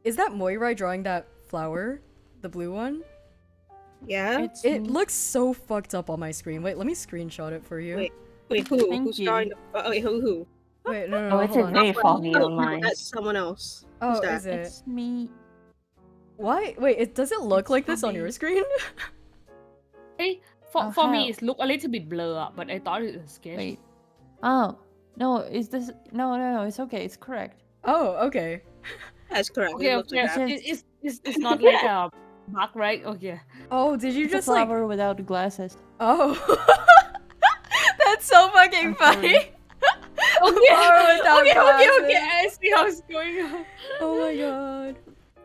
is that Moirai drawing that flower, the blue one? Yeah. It looks so fucked up on my screen. Wait, let me screenshot it for you. Wait, who? Thank Who's you. drawing? Wait, who? Wait, no, Oh, it's hold on. very foggy Oh, online. that's someone else. Oh, Who's that? is it? It's me. Why? Wait, does it look It's like this on funny. your screen? Hey, Oh, for me, how? it looked a little bit blur, but I thought it was sketchy. Wait. Oh no, is this? No. It's okay. It's correct. Oh, okay. That's correct. Okay, It looks okay. like that. It's not like a bug, right? Okay. Oh, did you It's just a like? flower without glasses. Oh, that's so fucking I'm funny. sorry. Okay, Flower without okay. glasses. I see how it's going on. Oh my god.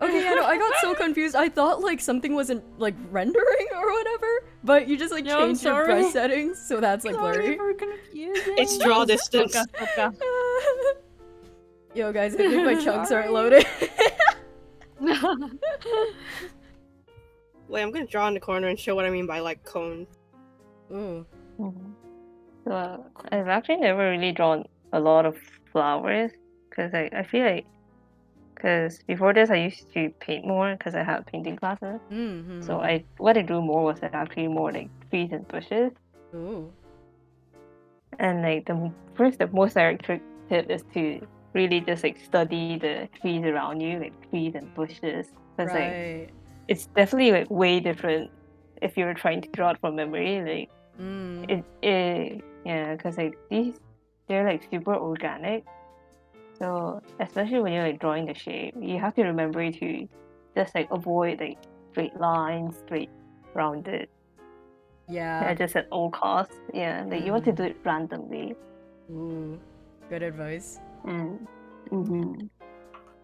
Okay, yeah, no, I got so confused. I thought like something wasn't like rendering or whatever, but you just like No, I'm changed your sorry. brush settings, so that's like blurry. Sorry for confusing. It's draw distance. Okay. Yo, guys, I think my chunks aren't Sorry. loaded. Wait, I'm gonna draw in the corner and show what I mean by like cone. Ooh. So I've actually never really drawn a lot of flowers because I feel like because before this I used to paint more because I had painting classes. So what I drew more was actually more like trees and bushes. Ooh. And like the most direct tip is to really just like study the trees around you, like trees and bushes, because like Right. it's definitely like way different if you're trying to draw it from memory. Like yeah, because like they're like super organic. So especially when you're like drawing the shape, you have to remember to just like avoid like straight lines, straight rounded. Yeah. Just at all costs. Yeah, like you want to do it randomly. Ooh. Good advice. And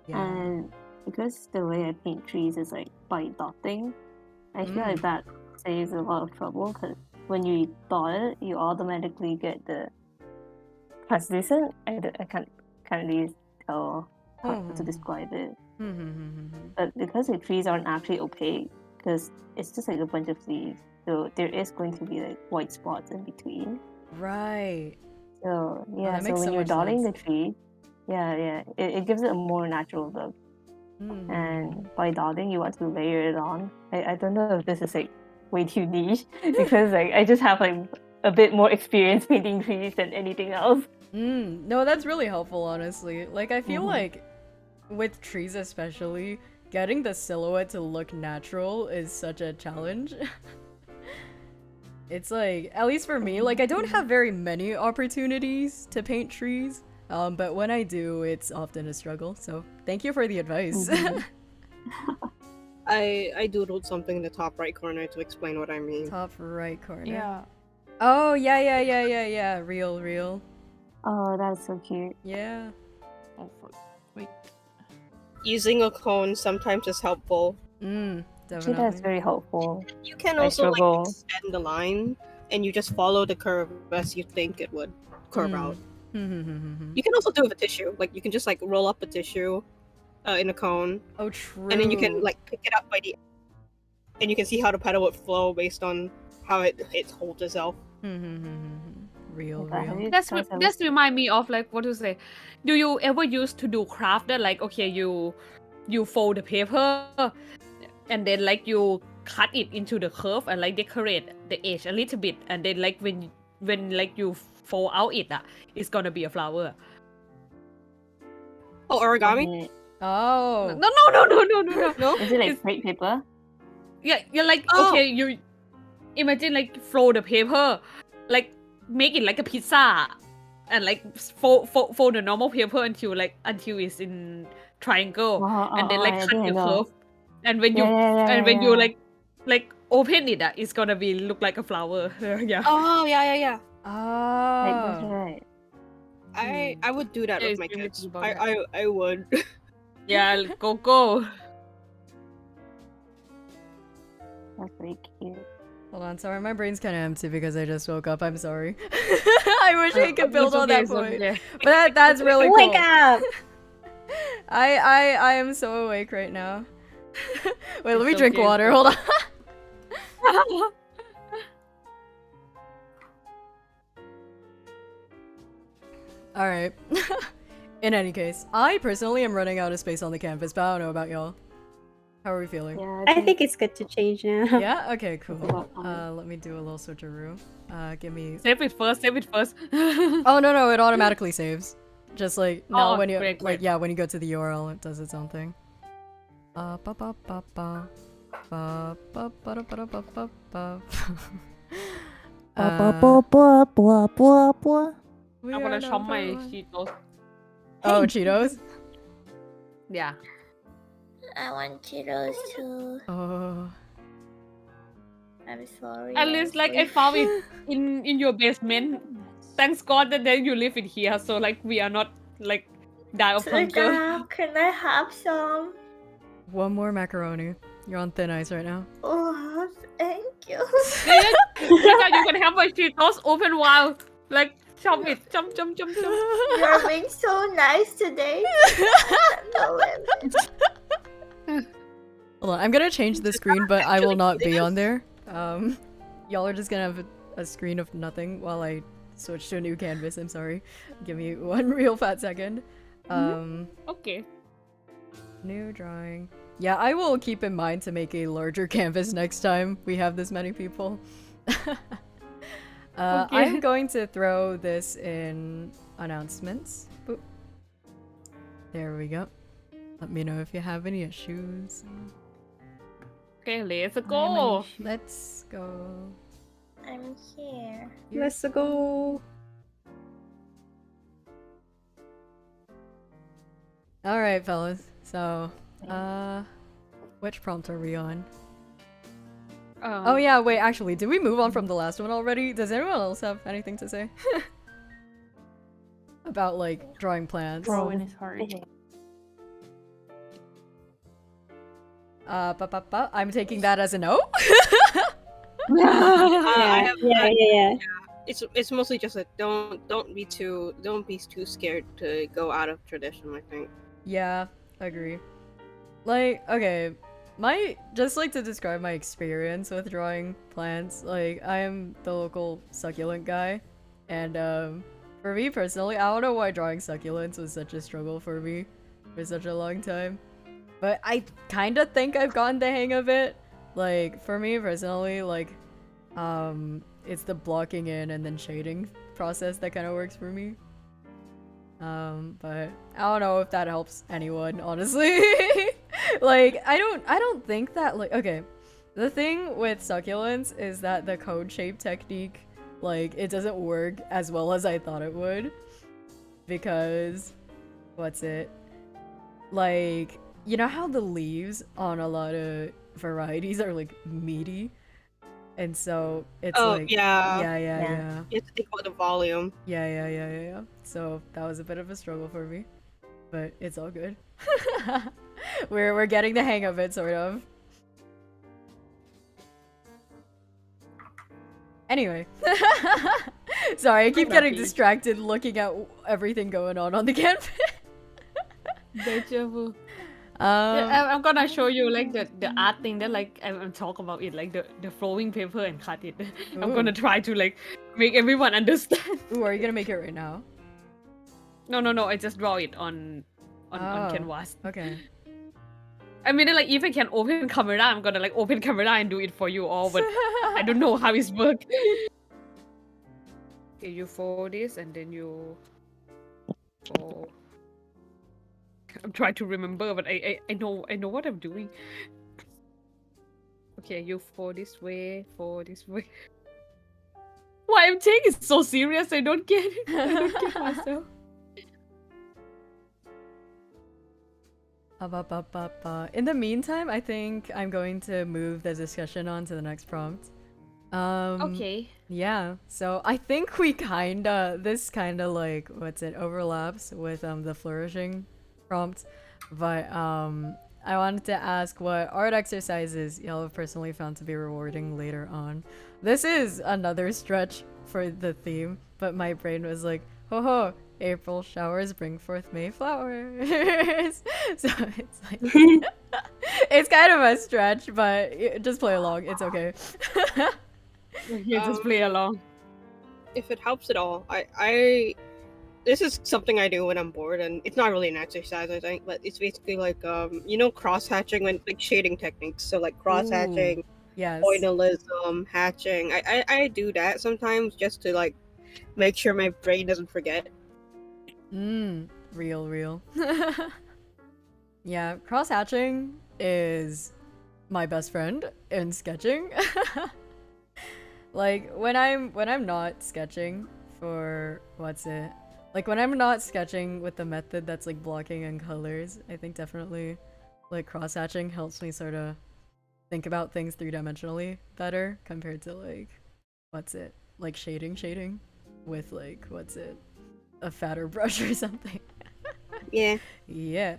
Yeah. and because the way I paint trees is like by dotting, I feel like that saves a lot of trouble because when you dot it, you automatically get the translucent. I can't really tell how to describe it. But because the trees aren't actually opaque, because it's just like a bunch of leaves, so there is going to be like white spots in between. Right. So yeah, that so makes when so you're much dotting sense. the tree, it gives it a more natural look. And by dotting, you want to layer it on. I don't know if this is like way too niche because like I just have like a bit more experience painting trees than anything else. No, that's really helpful, honestly. Like, I feel like with trees especially, getting the silhouette to look natural is such a challenge. It's like, at least for me, like I don't have very many opportunities to paint trees. But when I do, it's often a struggle. So thank you for the advice. I doodled something in the top right corner to explain what I mean. Top right corner. Yeah. Oh, yeah. Real. Oh, that's so cute. Yeah. Oh, wait. Using a cone sometimes is helpful. Actually, Definitely. that's very helpful. You can I also struggle. like extend the line and you just follow the curve as you think it would curve out. You can also do it with a tissue. Like you can just like roll up a tissue in a cone, Oh, true. and then you can like pick it up by the, and you can see how the petal would flow based on how it holds itself. Real. That's remind me of like what to say. Do you ever used to do craft that like okay you fold the paper and then like you cut it into the curve and like decorate the edge a little bit and then like when like you fold out it's gonna be a flower. Oh, origami? Oh. No. No? Is it like crepe paper? you're like Oh. okay, you imagine like fold the paper, like make it like a pizza, and like fold the normal paper until it's in triangle, and then like I cut think I the know. curve, and when you Yeah. like open it, it's gonna be look like a flower. Yeah. Oh yeah. Like, that's Oh. right. I would do that Yeah, with it's my really kids. about I would. Yeah, go. That's very cute. Hold on, sorry, my brain's kind of empty because I just woke up. I'm sorry. I wish I could build on that point. But that's really cool. Wake up! I am so awake right now. Wait, let me It's drink okay, water. it's Hold on. All right. In any case, I personally am running out of space on the canvas, but I don't know about y'all. How are we feeling? Yeah, I think it's good to change now. Yeah? Okay, cool. It's a lot fun. Let me do a little switcheroo. Give me... Save it first. Oh, no, it automatically saves. Just like, no, Oh, when you, great. like, yeah, when you go to the URL, it does its own thing. Ba ba ba ba ba. Ba ba ba da ba da ba ba ba. We I'm are gonna shop my number one. Cheetos. Oh, Cheetos? Yeah. I want Cheetos too. Oh. I'm sorry. At least like I found it in your basement. Thanks God that then you live in here, so like we are not like die of hunger. Madam, can I have some? One more macaroni. You're on thin ice right now. Oh, thank you. Yeah, you can have my Cheetos open wild. Like chop it, chop. You're being so nice today. No limit. Hold on, I'm gonna change the screen, but I will not be on there. Y'all are just gonna have a screen of nothing while I switch to a new canvas. I'm sorry. Give me one real fat second. Okay. New drawing. Yeah, I will keep in mind to make a larger canvas next time we have this many people. I'm going to throw this in announcements. Boop. There we go. Let me know if you have any issues. Okay, let's go. Let's go. I'm here. Let's go. Alright, fellas. So, which prompt are we on? Oh yeah, wait, actually, did we move on from the last one already? Does anyone else have anything to say? About, like, drawing plans? Drawing is hard. I'm taking that as a no? Yeah. It's mostly just like don't be too scared to go out of tradition, I think. Yeah, agree. Like, okay, just like to describe my experience with drawing plants, like, I am the local succulent guy, and for me personally, I don't know why drawing succulents was such a struggle for me for such a long time, but I kind of think I've gotten the hang of it. Like, for me personally, like, it's the blocking in and then shading process that kind of works for me. But I don't know if that helps anyone, honestly. Like, I don't think that, like, okay, the thing with succulents is that the cone shape technique, like, it doesn't work as well as I thought it would, because, like, you know how the leaves on a lot of varieties are, like, meaty? And so it's like, yeah. You have to think about the volume. Yeah. So that was a bit of a struggle for me, but it's all good. We're getting the hang of it, sort of. Anyway, sorry, I keep getting distracted looking at everything going on the canvas. Deja vu. I'm gonna show you like the art thing that like I'm talking about it, like the flowing paper and cut it. I'm gonna try to like make everyone understand. Ooh, are you gonna make it right now? No, I just draw it on canvas. Okay. I mean, like, if I can open camera, I'm gonna like open camera and do it for you all, but I don't know how it's work. Okay, you fold this and then you fold. I'm trying to remember, but I know what I'm doing. Okay, you for this way, for this way. Why I'm taking it so serious? I don't get it. I don't get myself. In the meantime, I think I'm going to move the discussion on to the next prompt. Okay. Yeah, so I think this kinda like, overlaps with the flourishing prompt, but I wanted to ask what art exercises y'all have personally found to be rewarding later on. This is another stretch for the theme, but my brain was like, ho ho, April showers bring forth May flowers. So it's like, it's kind of a stretch, but just play along, it's okay. You just play along. If it helps at all, this is something I do when I'm bored, and it's not really an exercise, I think, but it's basically like cross hatching, when like shading techniques. So like cross hatching, Yes. pointillism, hatching. I do that sometimes just to like make sure my brain doesn't forget. Real. Yeah, cross hatching is my best friend in sketching. Like when I'm not sketching for when I'm not sketching with the method that's like blocking and colors, I think definitely like cross hatching helps me sort of think about things three-dimensionally better compared to like shading with like a fatter brush or something. Yeah. Yeah.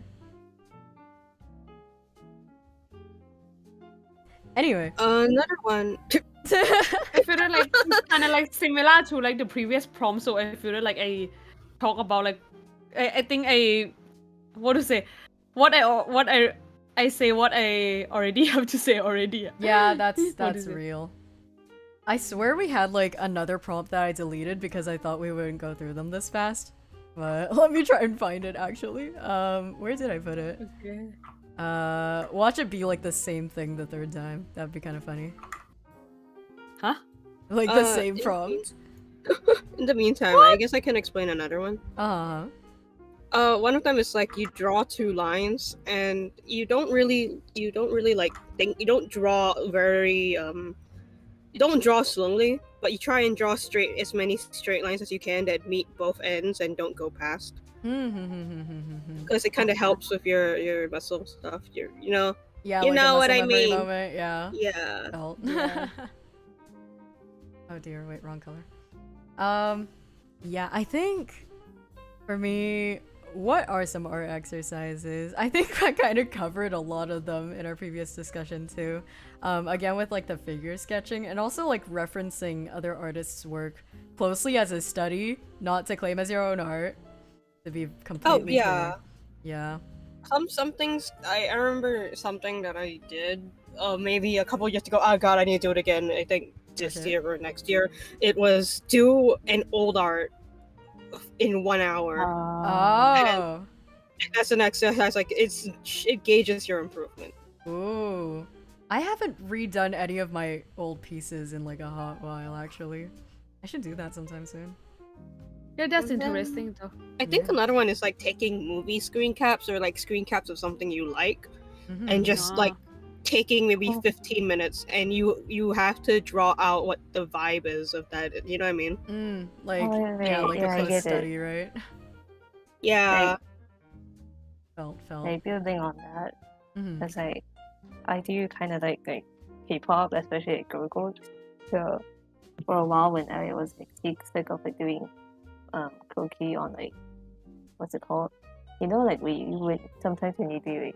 Anyway. Another one. I feel like it's kind of like similar to like the previous prompt. So I feel like I talk about like I think I what I already have to say already. Yeah, that's real. I swear we had like another prompt that I deleted because I thought we wouldn't go through them this fast. But let me try and find it actually. Where did I put it? Okay. Watch it be like the same thing the third time. That'd be kind of funny. Huh? Like the same prompt. In the meantime, I guess I can explain another one. One of them is like you draw two lines and you don't really like think, you don't draw very you don't draw slowly, but you try and draw as many straight lines as you can that meet both ends and don't go past. Because it kind of helps with your muscle stuff. Yeah, you like know what I mean. Moment, yeah. Yeah. Felt. Oh dear, wait, wrong color. Yeah, I think for me, what are some art exercises? I think I kind of covered a lot of them in our previous discussion too. Again with like the figure sketching and also like referencing other artists' work closely as a study, not to claim as your own art. To be completely clear. Yeah. Some things I remember something that I did maybe a couple years ago. Oh god, I need to do it again. I think this year or next year. It was do an old art in 1 hour. Oh. And that's an exercise. Like it gauges your improvement. Ooh. I haven't redone any of my old pieces in like a hot while actually. I should do that sometime soon. Yeah, that's interesting though. I think another one is like taking movie screen caps or like screen caps of something you like, and just like taking maybe 15 minutes, and you have to draw out what the vibe is of that. You know what I mean? Like a close study, right? Yeah. Felt. Like building on that, it's like I do kind of like K-pop, especially like girl groups. So for a while, when I was like sick of like doing croquis on like what's it called? You know, like you would sometimes when you do like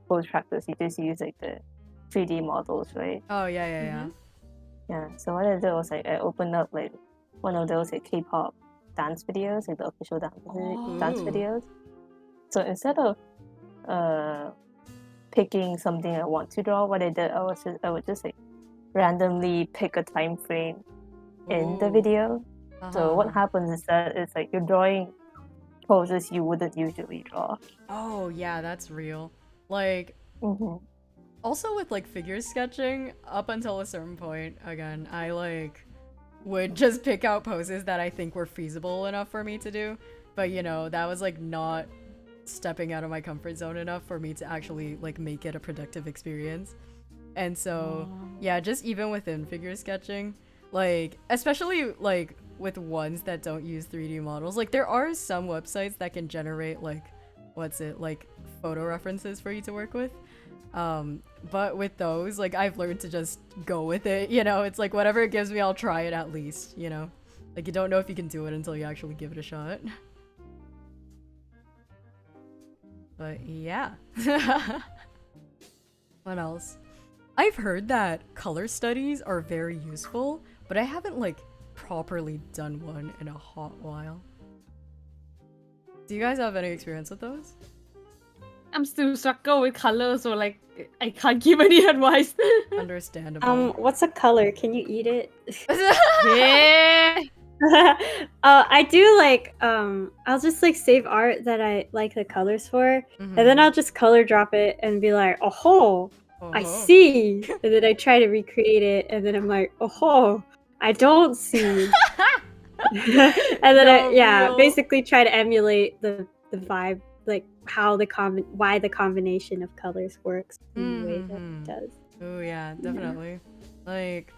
post practice, you just use like the 3D models, right? Oh yeah. Yeah. So what I did was like I opened up like one of those like K-pop dance videos, like the official dance videos. So instead of picking something I want to draw, what I did I would just like randomly pick a time frame in the video. So what happens is that it's like you're drawing poses you wouldn't usually draw. Oh yeah, that's real. Like also with like figure sketching, up until a certain point, again, I like would just pick out poses that I think were feasible enough for me to do. But you know, that was like not stepping out of my comfort zone enough for me to actually like make it a productive experience. And so yeah, just even within figure sketching, like especially like with ones that don't use 3D models, like there are some websites that can generate like like photo references for you to work with. But with those, like I've learned to just go with it, you know. It's like whatever it gives me, I'll try it at least, you know. Like you don't know if you can do it until you actually give it a shot. But yeah. What else? I've heard that color studies are very useful, but I haven't like properly done one in a hot while. Do you guys have any experience with those? I'm still struggle with color, so like I can't give any advice. Understandable. What's a color? Can you eat it? Yeah. I do like I'll just like save art that I like the colors for, and then I'll just color drop it and be like, oh, I see, and then I try to recreate it, and then I'm like, oh, I don't see, and then basically try to emulate the vibe, like how why the combination of colors works in the way that it does. Oh yeah, definitely. Like,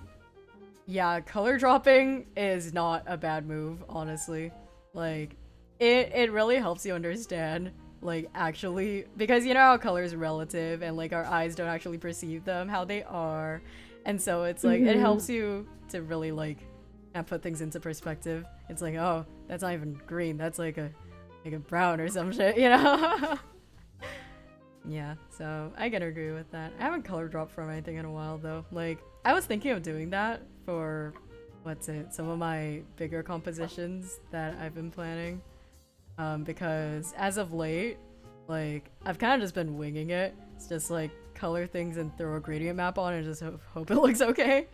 yeah, color dropping is not a bad move, honestly. Like, it really helps you understand, like, actually, because you know how color is relative and like our eyes don't actually perceive them how they are, and so it's like it helps you to really like put things into perspective. It's like, oh, that's not even green, that's like a brown or some shit, you know. Yeah, so I can agree with that. I haven't color dropped from anything in a while though. Like, I was thinking of doing that for some of my bigger compositions that I've been planning, because as of late, like I've kind of just been winging it. It's just like color things and throw a gradient map on and just hope it looks okay.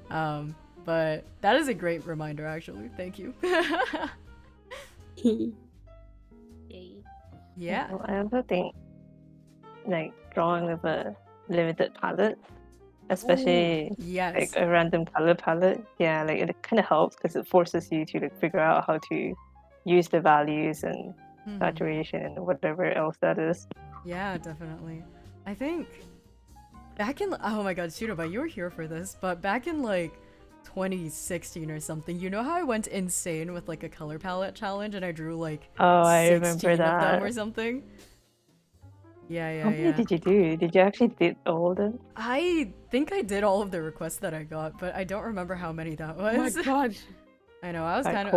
But that is a great reminder, actually. Thank you. Yeah. Well, I also think like drawing with a limited palette, especially like a random color palette, yeah, like it kind of helps because it forces you to like figure out how to use the values and saturation and whatever else that is. Yeah, definitely. I think back in, oh my god, Shiraba, you were here for this, but back in like 2016 or something, you know how I went insane with like a color palette challenge and I drew like I 16 remember of that them or something? Yeah. How many did you do? Did you actually did all of them? I think I did all of the requests that I got, but I don't remember how many that was. Oh my god. I know, I was kind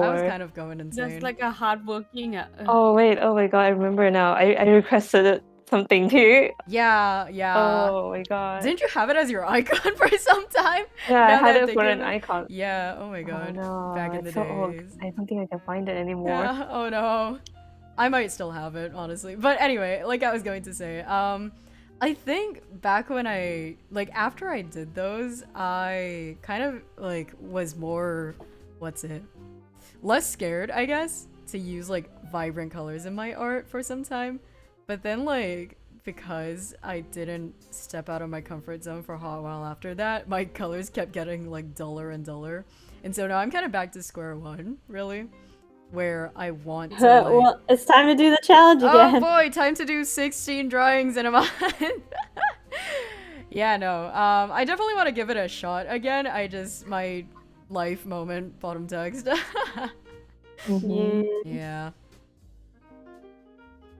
of going insane. Just like a hardworking. Oh wait, oh my god, I remember now. I requested something too. Yeah. Oh my god. Didn't you have it as your icon for some time? Yeah, Now I had that it for thinking- an icon. Yeah, oh my god. Oh, no, Back in the it's so old. days. I don't think I can find it anymore. Yeah, oh no. I might still have it, honestly. But anyway, like I was going to say, I think back when after I did those, I kind of like was more, less scared, I guess, to use like vibrant colors in my art for some time. But then like, because I didn't step out of my comfort zone for a hot while after that, my colors kept getting like duller and duller. And so now I'm kind of back to square one, really, where I want to like... Well, it's time to do the challenge again. Oh boy, time to do 16 drawings in a month. Yeah, no, I definitely want to give it a shot again. My life moment bottom text. Yeah.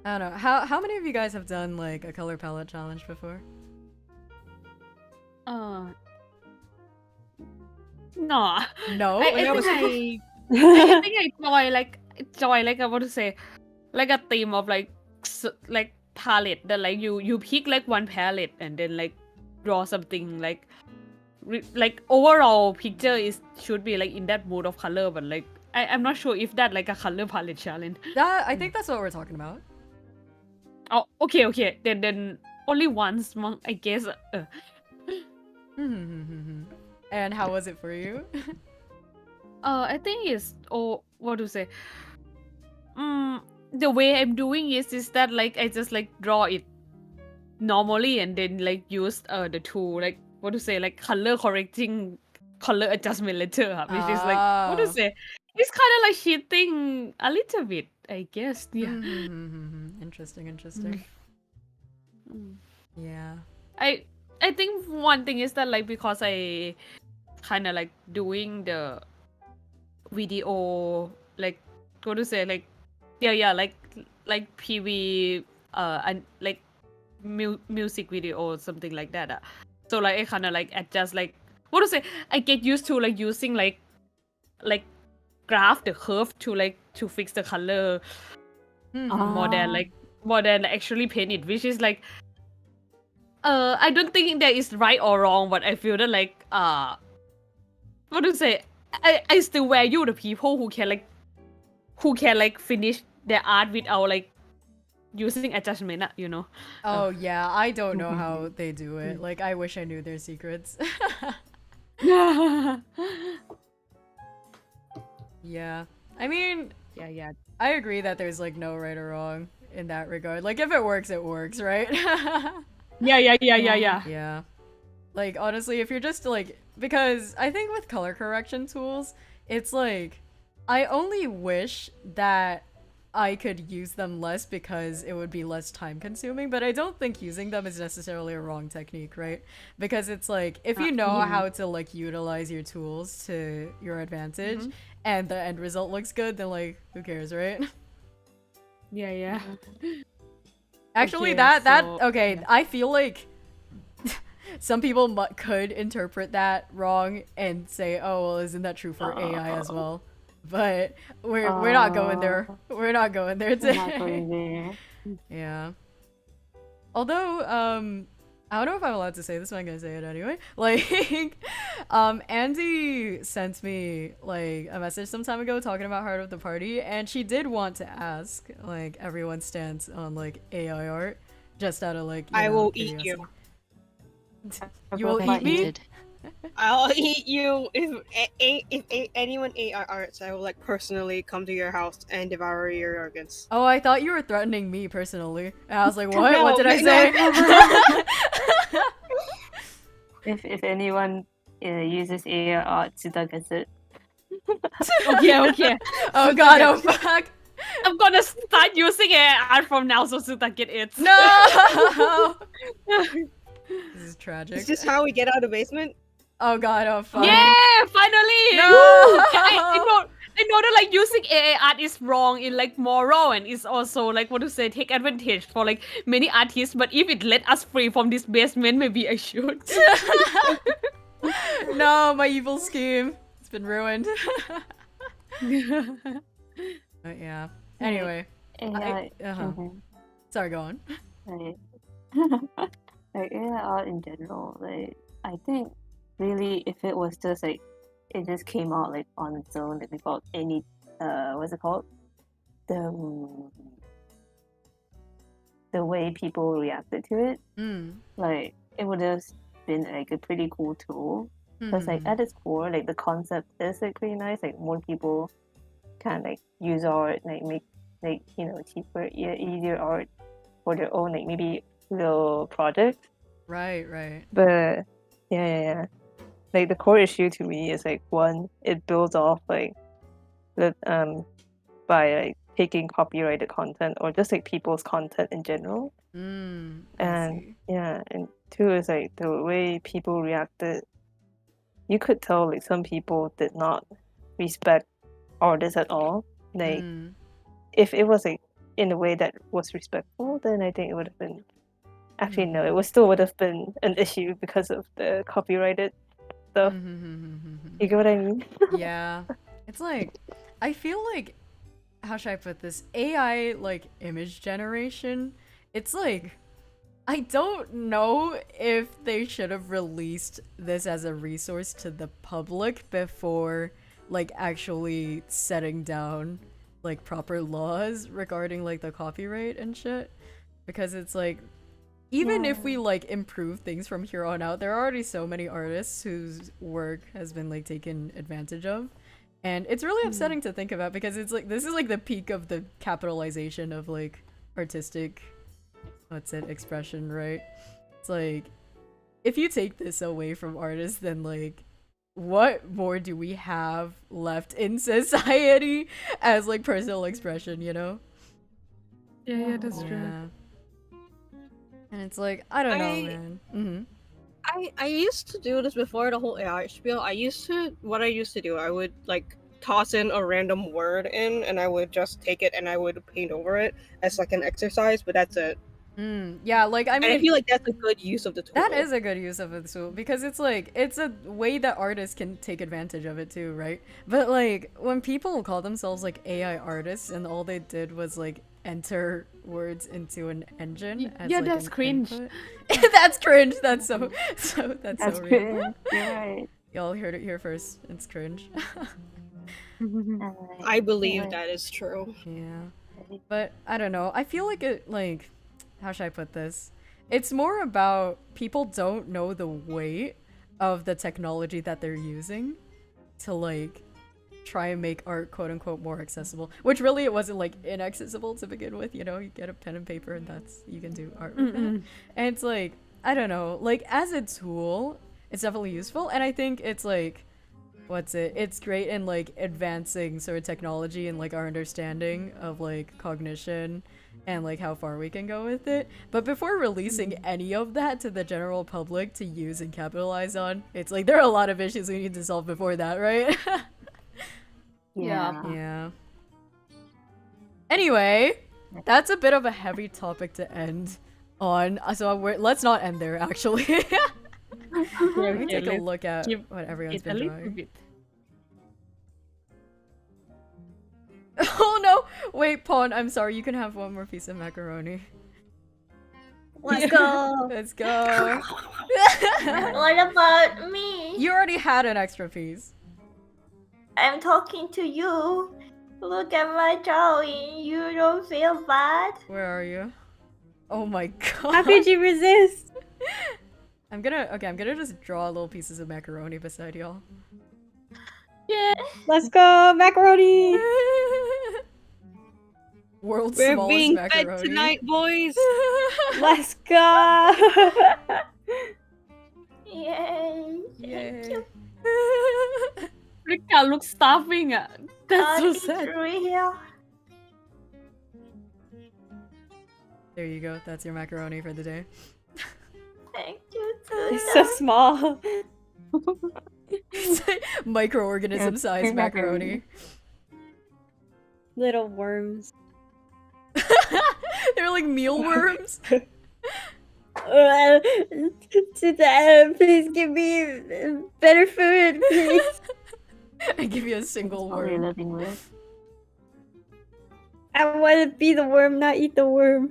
I don't know. How many of you guys have done like a color palette challenge before? No. No? I think I join like I want to say like a theme of like palette that like you pick like one palette and then like draw something like overall picture should be like in that mood of color, but like I'm not sure if that like a color palette challenge. I think that's what we're talking about. Oh, okay. Then only once, I guess. And how was it for you? I think it's what to say. The way I'm doing is that like I just like draw it normally and then like use the tool like what to say like color correcting, color adjustment later, which is like what to say. It's kind of like cheating a little bit, I guess. Yeah. Interesting. Yeah. I I think one thing is that like because I kind of like doing the video like what to say like like PV and like music video or something like that. So like I kind of like adjust like what to say I get used to like using like graph the curve to fix the color more than actually paint it, which is like I don't think there is right or wrong, but I feel that like what to say I still value the people who can like finish their art without like using adjustment, you know. Oh yeah, I don't know how they do it. Like I wish I knew their secrets. Yeah. I mean, yeah. I agree that there's like no right or wrong in that regard. Like if it works, right? Yeah. Yeah. Like honestly, if you're just like, because I think with color correction tools, it's like I only wish that I could use them less because it would be less time consuming, but I don't think using them is necessarily a wrong technique, right? Because it's like if you know how to like utilize your tools to your advantage and the end result looks good, then like who cares, right? Yeah. Actually, Okay, so, I feel like some people could interpret that wrong and say, "Oh, well, isn't that true for AI as well?" But we're not going there. We're not going there today. Yeah. Although, I don't know if I'm allowed to say this, but I'm gonna say it anyway. Like, Andy sent me like a message some time ago talking about Heart of the Party, and she did want to ask like everyone's stance on like AI art, just out of like I know, will curiosity. eat you. You will eat me? I'll eat you if anyone ate our arts. I will like personally come to your house and devour your organs. Oh, I thought you were threatening me personally. And I was like, what? No, What did I say? If anyone uses AI art, Suda gets it. Okay. Oh god, oh fuck. I'm gonna start using art from now so Suta get it. No! This is tragic. Is this how we get out of the basement? Oh god, oh fuck. Yeah, finally! No! I know that like using AI art is wrong in like moral and it's also like what to say take advantage for like many artists, but if it let us free from this basement, maybe I should. No, my evil scheme. It's been ruined. But yeah. Anyway. Sorry, go on. Like AI art in general, like I think really if it was just like it just came out like on its own, like without any what's it called? The way people reacted to it, like it would have been like a pretty cool tool. Because like at its core, like the concept is like pretty nice. Like more people can like use art, like make like cheaper, easier art for their own like maybe little project. Right. But yeah. Like the core issue to me is like one, it builds off like the by like taking copyrighted content or just like people's content in general. And two is like the way people reacted. You could tell like some people did not respect artists at all. Like if it was like in a way that was respectful, then I think it would have been. Actually, no, it still would have been an issue because of the copyrighted stuff. You get what I mean? Yeah. It's like, I feel like, how should I put this? AI, like, image generation, it's like, I don't know if they should have released this as a resource to the public before, like, actually setting down, like, proper laws regarding, like, the copyright and shit. Because it's like, even if we like improve things from here on out, there are already so many artists whose work has been like taken advantage of, and it's really upsetting to think about because it's like this is like the peak of the capitalization of like artistic expression, right? It's like if you take this away from artists, then like what more do we have left in society as like personal expression, you know? Yeah, that's true. And it's like, I don't know, man. I used to do this before the whole AI spiel. What I used to do, I would like toss in a random word in, and I would just take it and I would paint over it as like an exercise. But that's it. Yeah, like I And I mean, feel like that's a good use of the tool. that is a good use of the tool because it's like it's a way that artists can take advantage of it too, right? But like when people call themselves like AI artists and all they did was like enter words into an engine as, Yeah, like, that's an cringe. input. That's cringe. That's so that's That's so real. good. You're right. Y'all heard it here first. It's cringe. I believe that is true. Yeah. But I don't know. I feel like it like how should I put this? It's more about people don't know the weight of the technology that they're using to like try and make art quote unquote more accessible. Which really it wasn't like inaccessible to begin with, you know, you get a pen and paper and that's you can do art with it. And it's like, I don't know, like as a tool, it's definitely useful and I think it's like it's great in like advancing sort of technology and like our understanding of like cognition and like how far we can go with it. But before releasing any of that to the general public to use and capitalize on, it's like there are a lot of issues we need to solve before that, right? Yeah. Anyway, that's a bit of a heavy topic to end on. So let's not end there actually. Let me take a look at what everyone's been drawing. Oh no! Wait, Pawn, I'm sorry, you can have one more piece of macaroni. Let's go. Let's go. What about me? You already had an extra piece. I'm talking to you. Look at my drawing. You don't feel bad? Where are you? Oh my god. How could you resist? I'm gonna just draw little pieces of macaroni beside y'all. Yeah. Let's go, macaroni. World's We're smallest being macaroni. fed tonight, boys. Let's go. Yay. Yay. Rikka looks starving. That's so It's sad. real. There you go. That's your macaroni for the day. Thank you too. It's so small. Microorganism sized macaroni. Little worms. They're like mealworms. Please give me better food, please. I give you a single Probably a worm. living word. I want to be the worm, not eat the worm.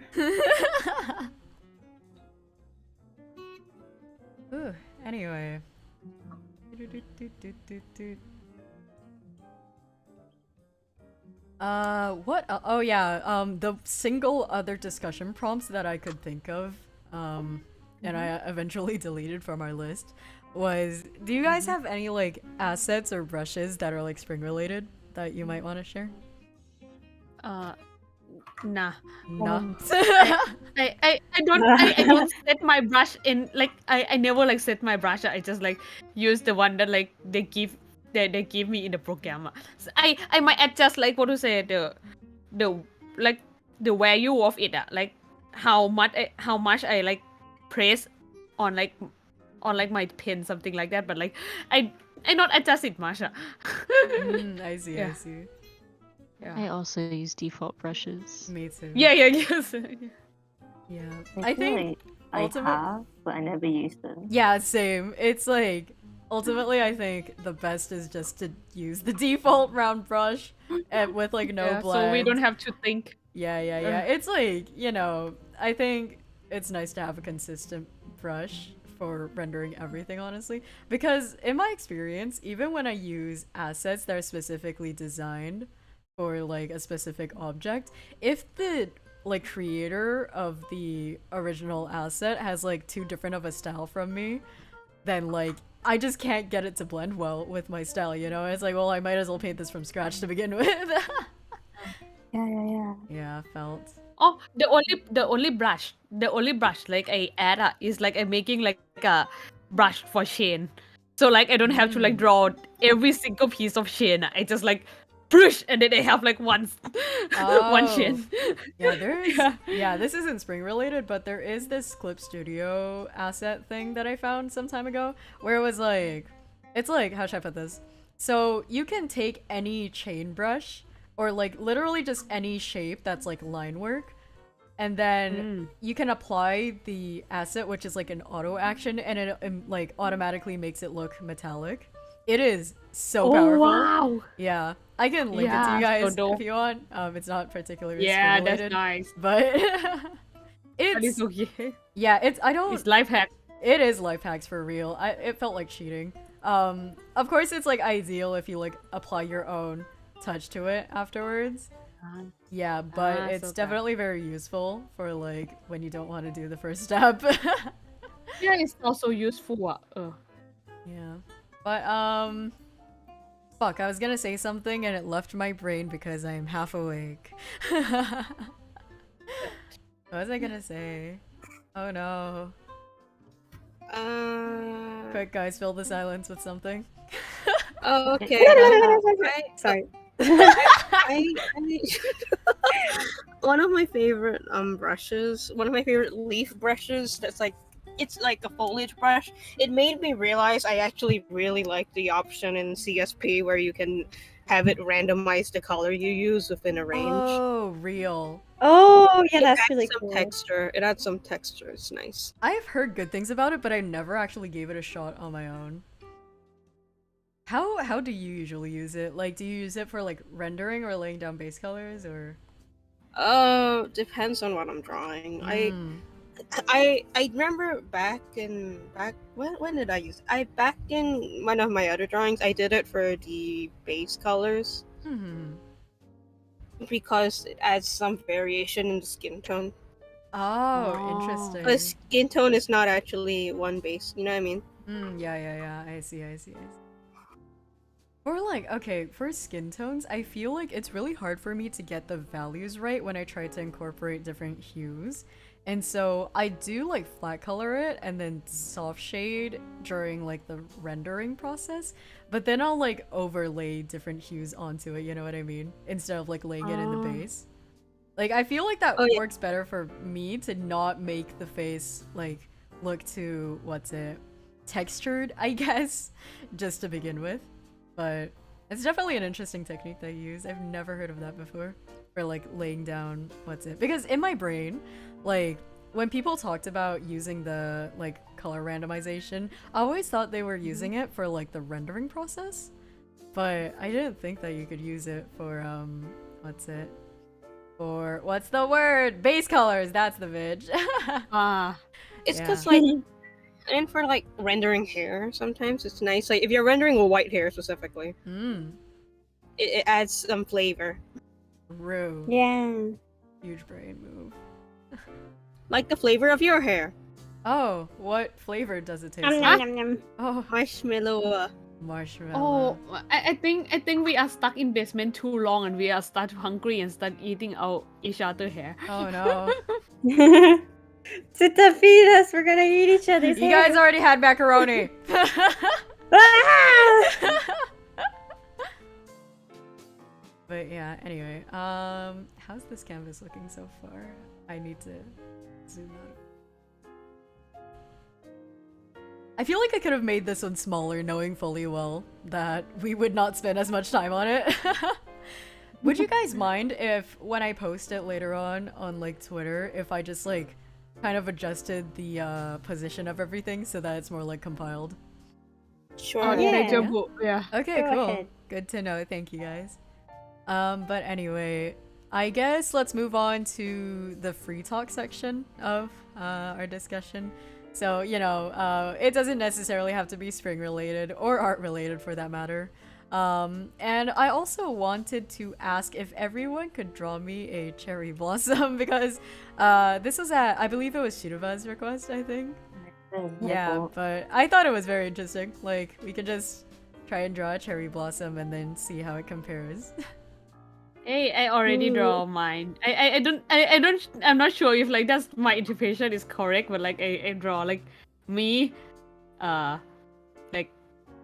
Ooh, anyway. What? Oh yeah. The single other discussion prompts that I could think of, and I eventually deleted from our list, was: do you guys have any like assets or brushes that are like spring related that you might want to share? Nah. No. I don't set my brush in like I never like set my brush. I just like use the one that like they give me in the program. So I might adjust like what to say the like the value of it like how much I like press on like my pen, something like that, but like I not adjust it much. I see. Yeah. I see. Yeah. I also use default brushes. Me too. Yeah, yes. Yeah. I I think feel like I ultimate- have, but I never use them. Yeah, same. It's like ultimately I think the best is just to use the default round brush and with like no Yeah, blend. so we don't have to think. Yeah. It's like, you know, I think it's nice to have a consistent brush for rendering everything, honestly, because in my experience, even when I use assets that are specifically designed for like a specific object, if the like creator of the original asset has like too different of a style from me, then like I just can't get it to blend well with my style, you know? It's like, well, I might as well paint this from scratch to begin with. Yeah. Yeah, felt. Oh, the only brush like I add is like I'm making like a brush for chain, so like I don't have to like draw every single piece of chain. I just like push, and then they have like one one chin. Yeah, there's Yeah. yeah, this isn't spring related, but there is this Clip Studio asset thing that I found some time ago where it was like, it's like, how should I put this? So you can take any chain brush or like literally just any shape that's like line work, and then you can apply the asset, which is like an auto action, and it like automatically makes it look metallic. It is so powerful. Wow. Yeah, I can link it to Yeah, you guys so dope. if you want. It's not particularly Yeah, spring that's related, nice. but That is it's okay. yeah, it's I don't. It's life hack. It is life hacks for real. It felt like cheating. Of course it's like ideal if you like apply your own touch to it afterwards. Yeah, but it's so definitely very useful for like when you don't want to do the first step. Yeah, it's also useful. Yeah. But fuck, I was gonna say something and it left my brain because I am half awake. What was I gonna say? Oh no. Quick guys, fill the silence with something. Oh, okay. Sorry. One of my favorite brushes, one of my favorite leaf brushes that's like, it's like a foliage brush. It made me realize I actually really like the option in CSP where you can have it randomize the color you use within a range. Oh, real. Oh, yeah, It that's adds really some cool. texture. It adds some texture. It's nice. I've heard good things about it, but I never actually gave it a shot on my own. How do you usually use it? Like, do you use it for like rendering or laying down base colors or? Depends on what I'm drawing. Mm. I remember when did I use it? Back in one of my other drawings I did it for the base colors because it adds some variation in the skin tone. Oh, interesting. The skin tone is not actually one base, you know what I mean? Yeah. I see. Or like, okay, for skin tones, I feel like it's really hard for me to get the values right when I try to incorporate different hues. And so I do like flat color it and then soft shade during like the rendering process, but then I'll like overlay different hues onto it, you know what I mean? Instead of like laying it in the base. Like I feel like that works better for me to not make the face like look too, textured, I guess, just to begin with. But it's definitely an interesting technique that I use. I've never heard of that before. For like laying down, because in my brain, like when people talked about using the like color randomization, I always thought they were using it for like the rendering process. But I didn't think that you could use it for for what's the word? Base colors, that's the bitch. It's because like and for like rendering hair sometimes it's nice. Like if you're rendering white hair specifically. It adds some flavor. True. Yeah. Huge brain move. Like the flavor of your hair. Oh, what flavor does it taste Nom, like? nom, nom, nom. Oh, marshmallow. Marshmallow. Oh, I think we are stuck in basement too long, and we are start hungry and start eating out each other hair. Oh no. Sita, feed us. We're gonna eat each other's You hair. guys already had macaroni. Ah! But yeah, anyway, how's this canvas looking so far? I need to zoom out. I feel like I could have made this one smaller, knowing fully well that we would not spend as much time on it. Would you guys mind if, when I post it later on like Twitter, if I just like kind of adjusted the position of everything so that it's more like compiled? Sure. Yeah. Okay, Go cool. ahead. Good to know. Thank you guys. But anyway, I guess let's move on to the free talk section of our discussion. So, you know, it doesn't necessarily have to be spring related or art related for that matter. And I also wanted to ask if everyone could draw me a cherry blossom because this was I believe it was Silva's request, I think. Yeah, but I thought it was very interesting. Like, we could just try and draw a cherry blossom and then see how it compares. Hey, I already draw mine. I'm not sure if like that's my interpretation is correct, but like I draw like me, like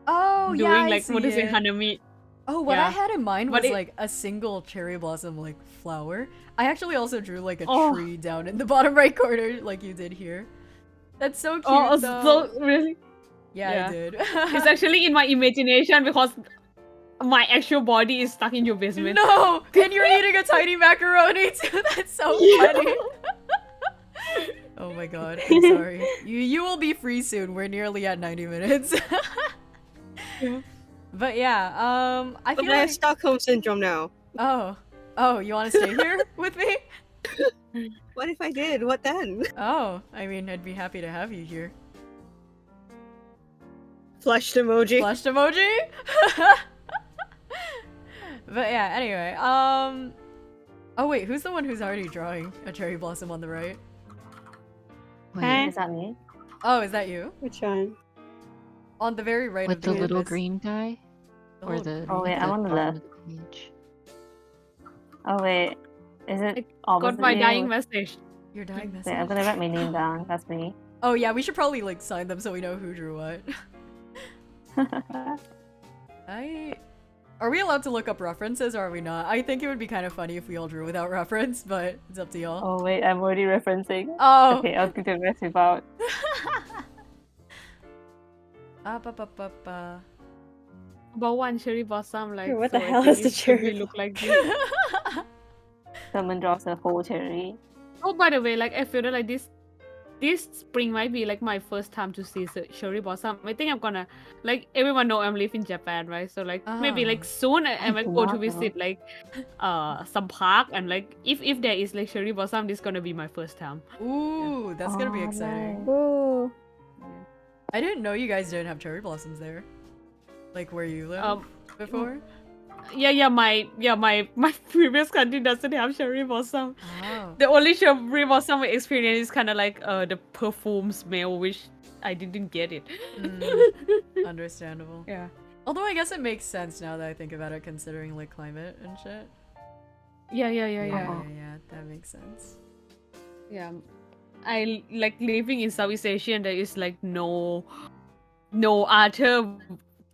Oh, doing yeah, I like see what is it, it. Hanami. Oh, what I Yeah. had in mind But was it- like a single cherry blossom like flower. I actually also drew like a Oh. tree down in the bottom right corner, like you did here. That's so cute. Oh, though. so really? Yeah, yeah. I did. It's actually in my imagination because my actual body is stuck in your basement. No, and you're eating a tiny macaroni too. That's so funny. Oh my god, I'm sorry. You will be free soon. We're nearly at 90 minutes. Yeah. But yeah, I But feel I have like Stockholm syndrome now. oh, you want to stay here with me? What if I did? What then? Oh, I mean, I'd be happy to have you here. Flushed emoji. Flushed emoji. But yeah, anyway, oh wait, who's the one who's already drawing a cherry blossom on the right? Wait, Is that me? Oh, is that you? Which one? On the very right with of the the little canvas. green guy? Or little the Oh, wait, I'm on the bottom left. of the page? Oh wait, is it Got opposite my me? dying message. Your dying Wait, I'm message. gonna write my name down. That's me. Oh yeah, we should probably like sign them so we know who drew what. Are we allowed to look up references or are we not? I think it would be kind of funny if we all drew without reference, but it's up to y'all. Oh wait, I'm already referencing. Oh. Okay, I'll do the rest without. Ba. About one cherry blossom, like What the so I hell think is the it should cherry look like this. Someone draws a whole cherry. Oh, by the way, like I feel that like this spring might be like my first time to see cherry blossom. I think I'm gonna like everyone know I'm live in Japan, right? So like maybe like soon I might go to Tomato. visit like some park and like if there is like cherry blossom, this is gonna be my first time. Ooh, that's gonna be Oh, exciting. nice. Ooh. I didn't know you guys didn't have cherry blossoms there. Like where you live before? Yeah, my previous country doesn't have cherry blossom. Oh. The only cherry blossom I experienced is kind of like the perfume smell, which I didn't get it. Understandable. Yeah. Although I guess it makes sense now that I think about it, considering like climate and shit. Yeah. Yeah, that makes sense. Yeah. I like living in Southeast Asia and there is like no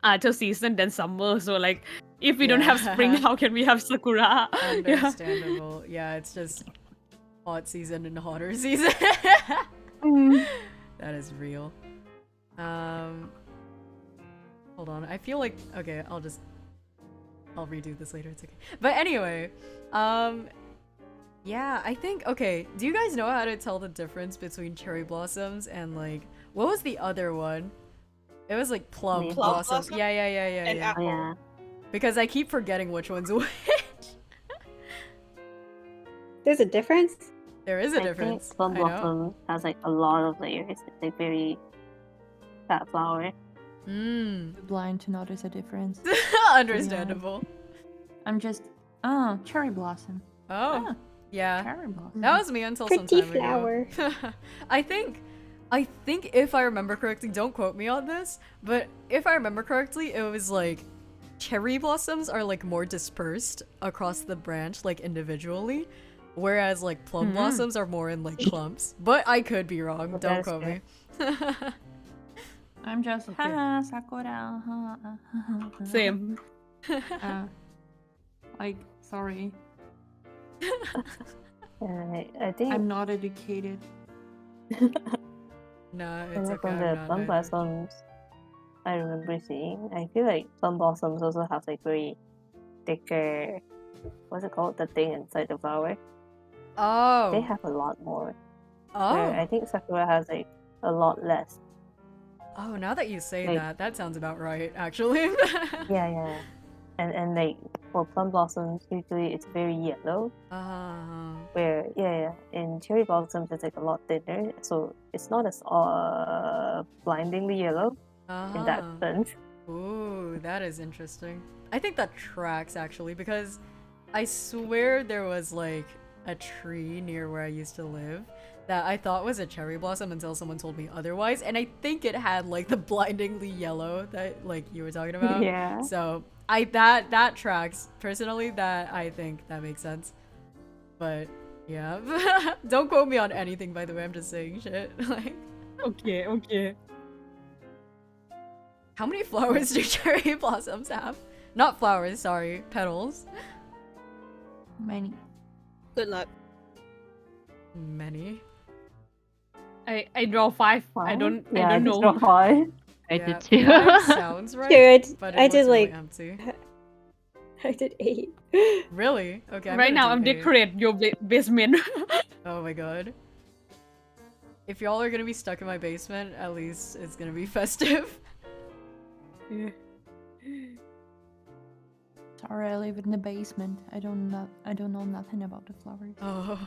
other season than summer. So like if we don't have spring, Yeah. how can we have sakura? Yeah. Understandable. Yeah, it's just hot season and hotter season. That is real. Hold on. I feel like okay, I'll redo this later. It's okay. But anyway, yeah, I think okay. Do you guys know how to tell the difference between cherry blossoms and like what was the other one? It was like plum Plum blossom. blossom? Yeah. And Oh apple. yeah. Because I keep forgetting which one's which. There's a difference? There is a I difference. think plum I know. blossom has like a lot of layers. It's like very fat flower. Blind to notice a difference. Understandable. I'm just cherry blossom. Oh, Ah, yeah. cherry blossom. That was me until some Pretty time flower. ago. I think if I remember correctly, don't quote me on this, but if I remember correctly, it was like cherry blossoms are like more dispersed across the branch, like individually, whereas like plum blossoms are more in like clumps. But I could be wrong. But Don't that's quote me. I'm just Okay. sakura. Same. Like sorry, I think I'm not educated. No, and it's then okay. from I'm the not plum either. blossoms, I remember seeing. I feel like plum blossoms also have like very thicker. What's it called? The thing inside the flower. They Oh. have a lot more. Where I Oh. think sakura has like a lot less. Oh, now that you say Like- that sounds about right, actually. Yeah. And like for plum blossoms, usually it's very yellow. Where in cherry blossoms it's like a lot thinner, so it's not as blindingly yellow in that sense. Ooh, that is interesting. I think that tracks actually because I swear there was like a tree near where I used to live that I thought was a cherry blossom until someone told me otherwise, and I think it had like the blindingly yellow that like you were talking about. Yeah. So that tracks. Personally, that I think that makes sense. But yeah. Don't quote me on anything, by the way, I'm just saying shit. Like Okay. how many flowers do cherry blossoms have? Not flowers, sorry. Petals. Many. Good luck. Many. I draw 5. I don't Yeah, know. just draw 5. I Yeah, did too. 5 sounds right. Dude, But I it did looks really like empty. I did 8. Really? Okay. Right now, I'm decorating. decorate your basement. Oh my god. If y'all are gonna be stuck in my basement, at least it's gonna be festive. Sorry, I live in the basement. I don't know nothing about the flowers. Oh.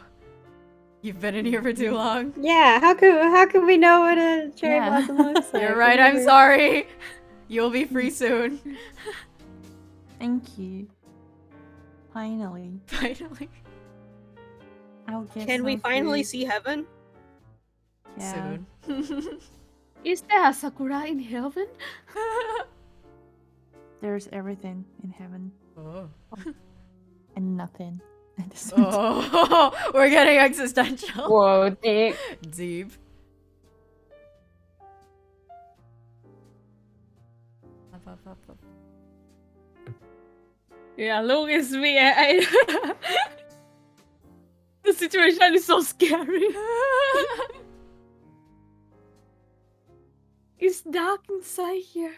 You've been in here for too long. Yeah, how could we know what a cherry Yeah. blossom looks like? You're right, I'm sorry. You'll be free soon. Thank you. Finally, Finally. I'll get Can we some finally food. see heaven? Yeah. Soon. Is there a sakura in heaven? There's everything in heaven Oh. and nothing. at the same time. Oh, we're getting existential. Whoa, deep. Deep. Yeah, look, it's me. The situation is so scary. It's dark inside here.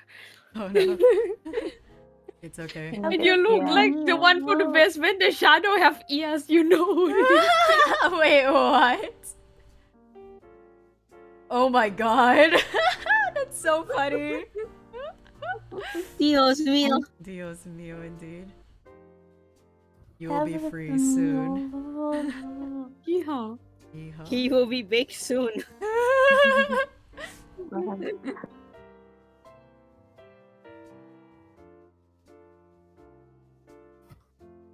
Oh no. It's okay. Yeah. And you look Yeah. like the one for the basement. The shadow have ears, you know. Wait, what? Oh my god. That's so funny. Dios mío. Dios mío, indeed. You will be free soon. Yeah. Yeehaw. He will be baked soon.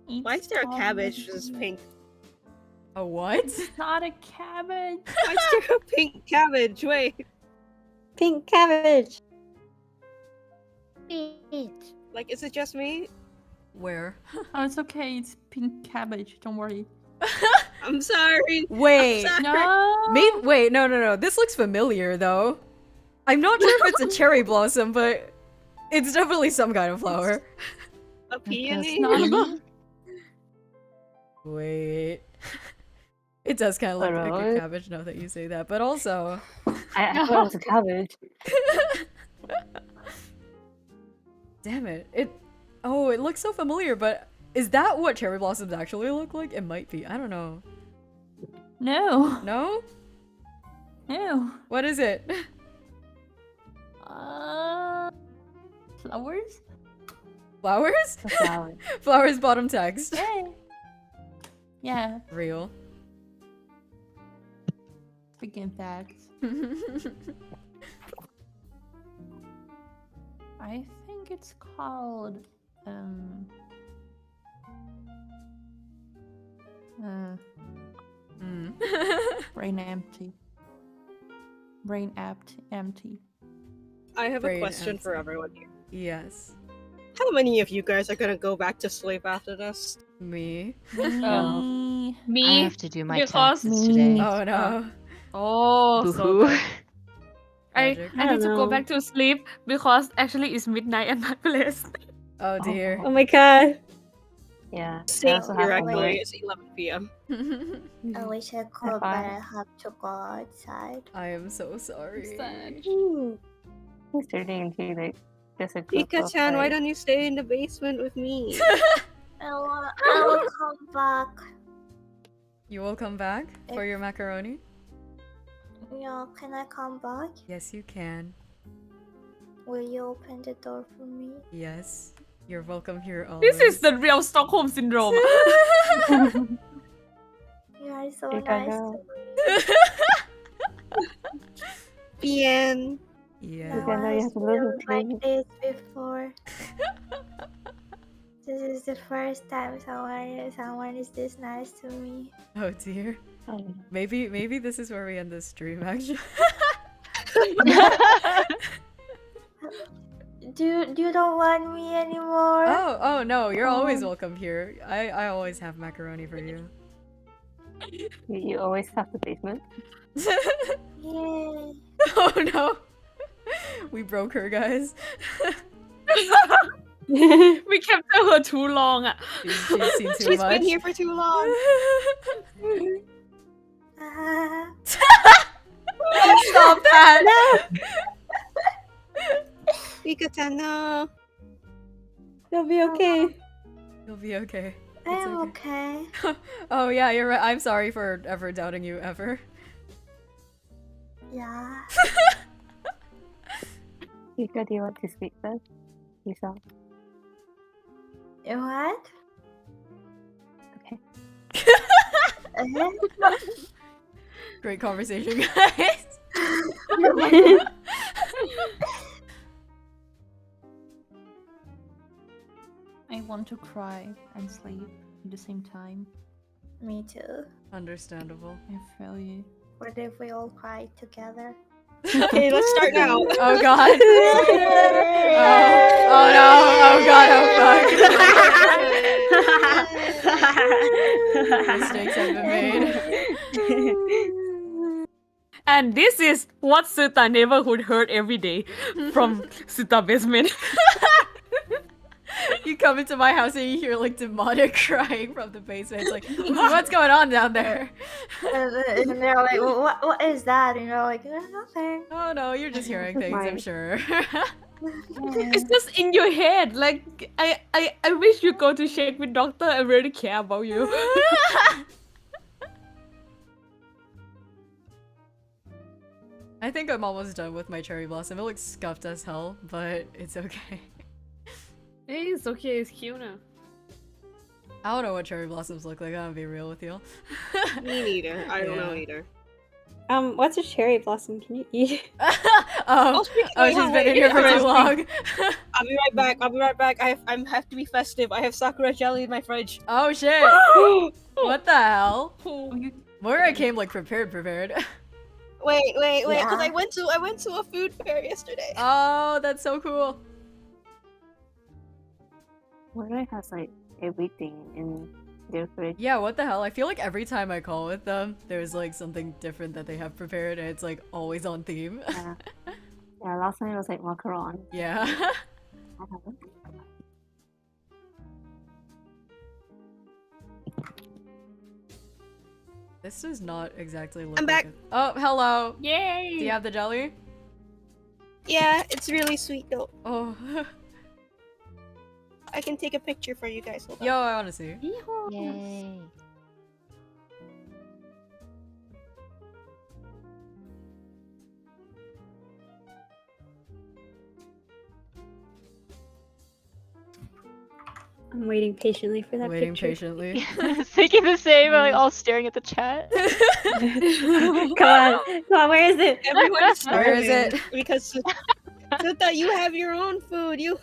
Why is there a cabbage that's pink? A what? It's not a cabbage. Why is there a pink cabbage? Wait, Pink cabbage. like, is it just me? Where? Oh, it's okay. It's pink cabbage. Don't worry. I'm sorry. Wait. I'm sorry. No. Wait, no. This looks familiar though. I'm not sure if it's a cherry blossom, but it's definitely some kind of flower. A That's peony? not me. Wait. It does kind of look like a Alright. cabbage now that you say that, but also. I thought it was a cabbage. Damn it. It looks so familiar, but is that what cherry blossoms actually look like? It might be. I don't know. No. No? No. What is it? Flowers? Flowers? A flower. Flowers bottom text. Yeah. Yeah. Real. Freaking facts. I think it's called brain empty. Brain empty. I have Brain a question for empty. everyone here. Yes. How many of you guys are gonna go back to sleep after this? Me. Me. Me. I have to do my because- taxes today. Oh no. Oh, so Boo-hoo. bad. I Tragic. I need to don't go know. back to sleep because actually it's midnight at my place. Oh dear. Oh my god. Yeah. I Same also have directly. homework. It's 11 p.m. I wish I could, but I have to go outside. I am so sorry. He's turning into like just a group of, Pika-chan, why like- don't you stay in the basement with me? I will come back. You will come back for your macaroni? Yeah, can I come back? Yes, you can. Will you open the door for me? Yes. You're welcome here always. This is the real Stockholm syndrome. You are so You can nice go. to me. Bien. Yeah. No Okay, now you one have to live felt with like me. this before. This is the first time someone is this nice to me. Oh dear. Maybe this is where we end this stream actually. You don't want me anymore? Oh no, you're always welcome here. I always have macaroni for you. You always have the basement. Yay. Oh no. We broke her, guys. We kept her too long. She's seen too She's much. been here for too long. Stop that! Rikka-chan, no. You'll be okay. You'll be okay. I It's am okay. Oh yeah, you're right. I'm sorry for ever doubting you ever. Yeah. Rikka, do you want to speak first? Yourself. What? Okay. Great conversation, guys. I want to cry and sleep at the same time. Me too. Understandable. I feel you. What if we all cry together? Okay, let's start now. Oh god. Oh no. Oh god. Oh fuck. Mistakes have been made. And this is what Suta neighborhood heard every day from Suta basement. You come into my house and you hear like demonic crying from the basement. It's like, what's going on down there? And they're like, well, what is that? And you're like, there's nothing. Oh no, you're just hearing things, I'm Mine. sure. It's just in your head. Like I wish you go to check with doctor. I really care about you. I think I'm almost done with my cherry blossom. It looks scuffed as hell, but it's okay. Hey, it's okay. It's cute now. I don't know what cherry blossoms look like, I'm gonna be real with you. Me neither. I don't know Yeah. either. What's a cherry blossom? Can you eat it? Oh, she's been in here for too long. I'll be right back. I'll be right back. I have to be festive. I have sakura jelly in my fridge. Oh shit! What the hell? Moirai came like prepared. Wait, because Yeah. I went to a food fair yesterday. Oh, that's so cool. Moirai has like everything in their fridge. Yeah, what the hell? I feel like every time I call with them, there's like something different that they have prepared, and it's like always on theme. Yeah. Yeah, last time it was like macaron. Yeah. I haven't. This does not exactly look I'm like back. Oh, hello. Yay! Do you have the jelly? Yeah, it's really sweet though. Oh. I can take a picture for you guys. Hold on. Yo, I wanna see. Yay. I'm waiting patiently for that Waiting picture. patiently. Thinking the same, like all staring at the chat. Come on, where is it? Everyone's Where is it? starving because Suta, you have your own food. You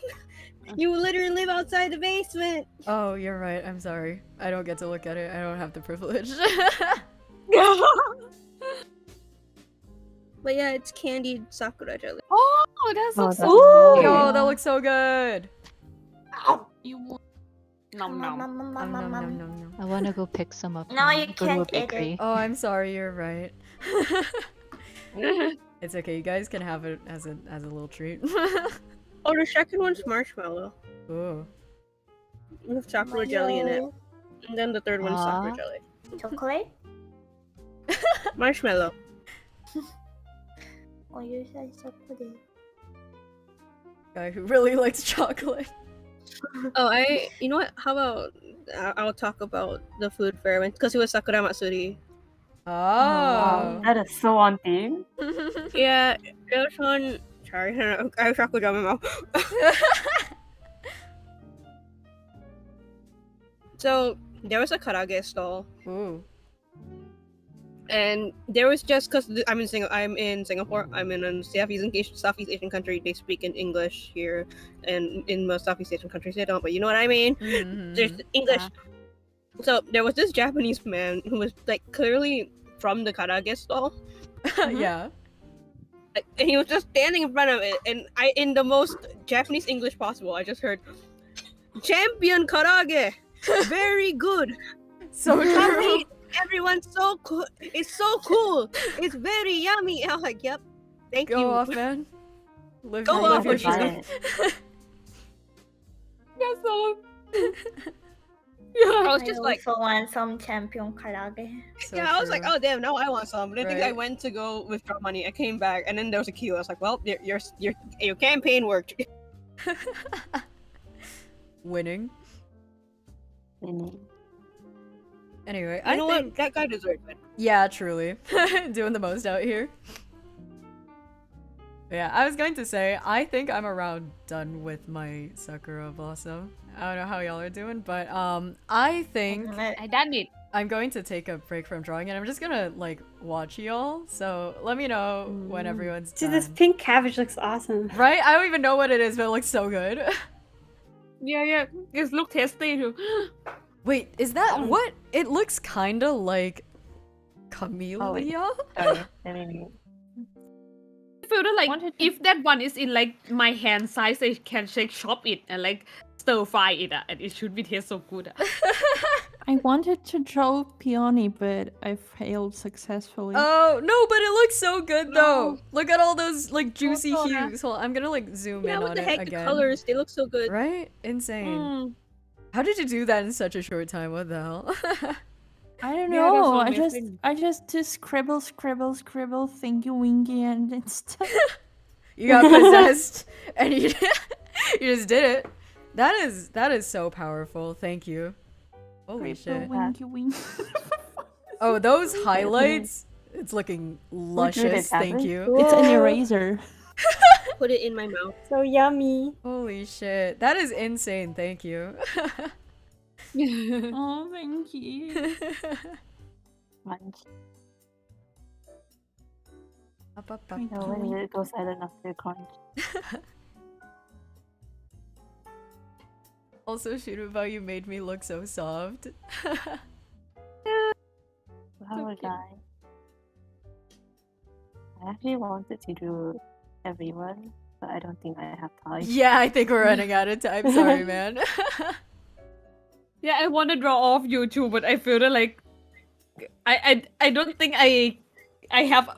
literally live outside the basement. Oh, you're right. I'm sorry. I don't get to look at it. I don't have the privilege. But yeah, it's candied sakura jelly. Oh, that's Oh, so that's so good. Yo, that looks so good. You want? Nom Nom, nom. nom, nom, Nom, nom, nom, nom. nom, nom, nom. I want to go pick some up. No, and you go to a can't eat it. bakery. Oh, I'm sorry. You're right. It's okay. You guys can have it as a little treat. Oh, the second one's marshmallow Ooh. with sakura jelly in it, Mayo. and then the third one's sakura Aw. jelly. Chocolate? Marshmallow. Oh, you said chocolate. Guy who really likes chocolate. Oh, you know what? How about I'll talk about the food fair because it was Sakura Matsuri. Oh. That is so on theme. Yeah, it was on. Sorry, I have sakura in my mouth. So there was a karage stall, Ooh. and there was just because I'm in Singapore. I'm in a Southeast Asian country. They speak in English here, and in most Southeast Asian countries they don't. But you know what I mean. Mhm. There's English. Yeah. So there was this Japanese man who was like clearly from the karage stall, Yeah. like, and he was just standing in front of it, and I, in the most Japanese English possible, I just heard, "Champion karage, very good. So true. Yummy. Everyone's so cool. It's so cool. It's very yummy." And I was like, "Yep, thank Go you." off, man. Live Go your off, truth. Buy it. That's so. I was I just like, also want some champion karage. So yeah, I was like, true. oh damn, now I want some. But I think I Right. went to go withdraw money. I came back, and then there was a queue. I was like, well, your campaign worked. Winning. Mm. Anyway, You I know think what? That guy deserved it. yeah, truly doing the most out here. Yeah, I was going to say I think I'm around done with my Sakura Blossom. I don't know how y'all are doing, but I think I done it. I'm going to take a break from drawing and I'm just gonna like watch y'all. So let me know when everyone's Dude, done. this pink cabbage looks awesome. Right? I don't even know what it is, but it looks so good. Yeah. It look tasty too. Wait, is that what? It looks kinda like camellia? Sorry, I mean, I feel like if that one is in like my hand size, I can chop it and like stir fry it, and it should be taste so good. I wanted to draw peony, but I failed successfully. Oh no, but it looks so good though. Look at all those like juicy Oh, yeah. hues. Hold on, I'm gonna like zoom Yeah, in what on the it heck? again. The colors, they look so good. Right? Insane. Mm. How did you do that in such a short time? What the hell? I don't Yeah, that's know. so I just amazing. do scribble, thinky winky, and it's You got possessed and you you just did it. That is so powerful. Thank you. Holy shit. winky winky. Oh, those highlights. It's looking luscious. Thank happen? you. It's an Whoa. eraser. Put it in my mouth. So yummy. Holy shit. That is insane. Thank you. Oh, thank you. Munch. Up, up, up. No, when did it go silent after crunch? Also, Shiruba, you made me look so soft. How would I? I actually wanted to do everyone, but I don't think I have time. Yeah, I think we're running out of time. Sorry, man. Yeah, I want to draw off you too, but I feel like I don't think I have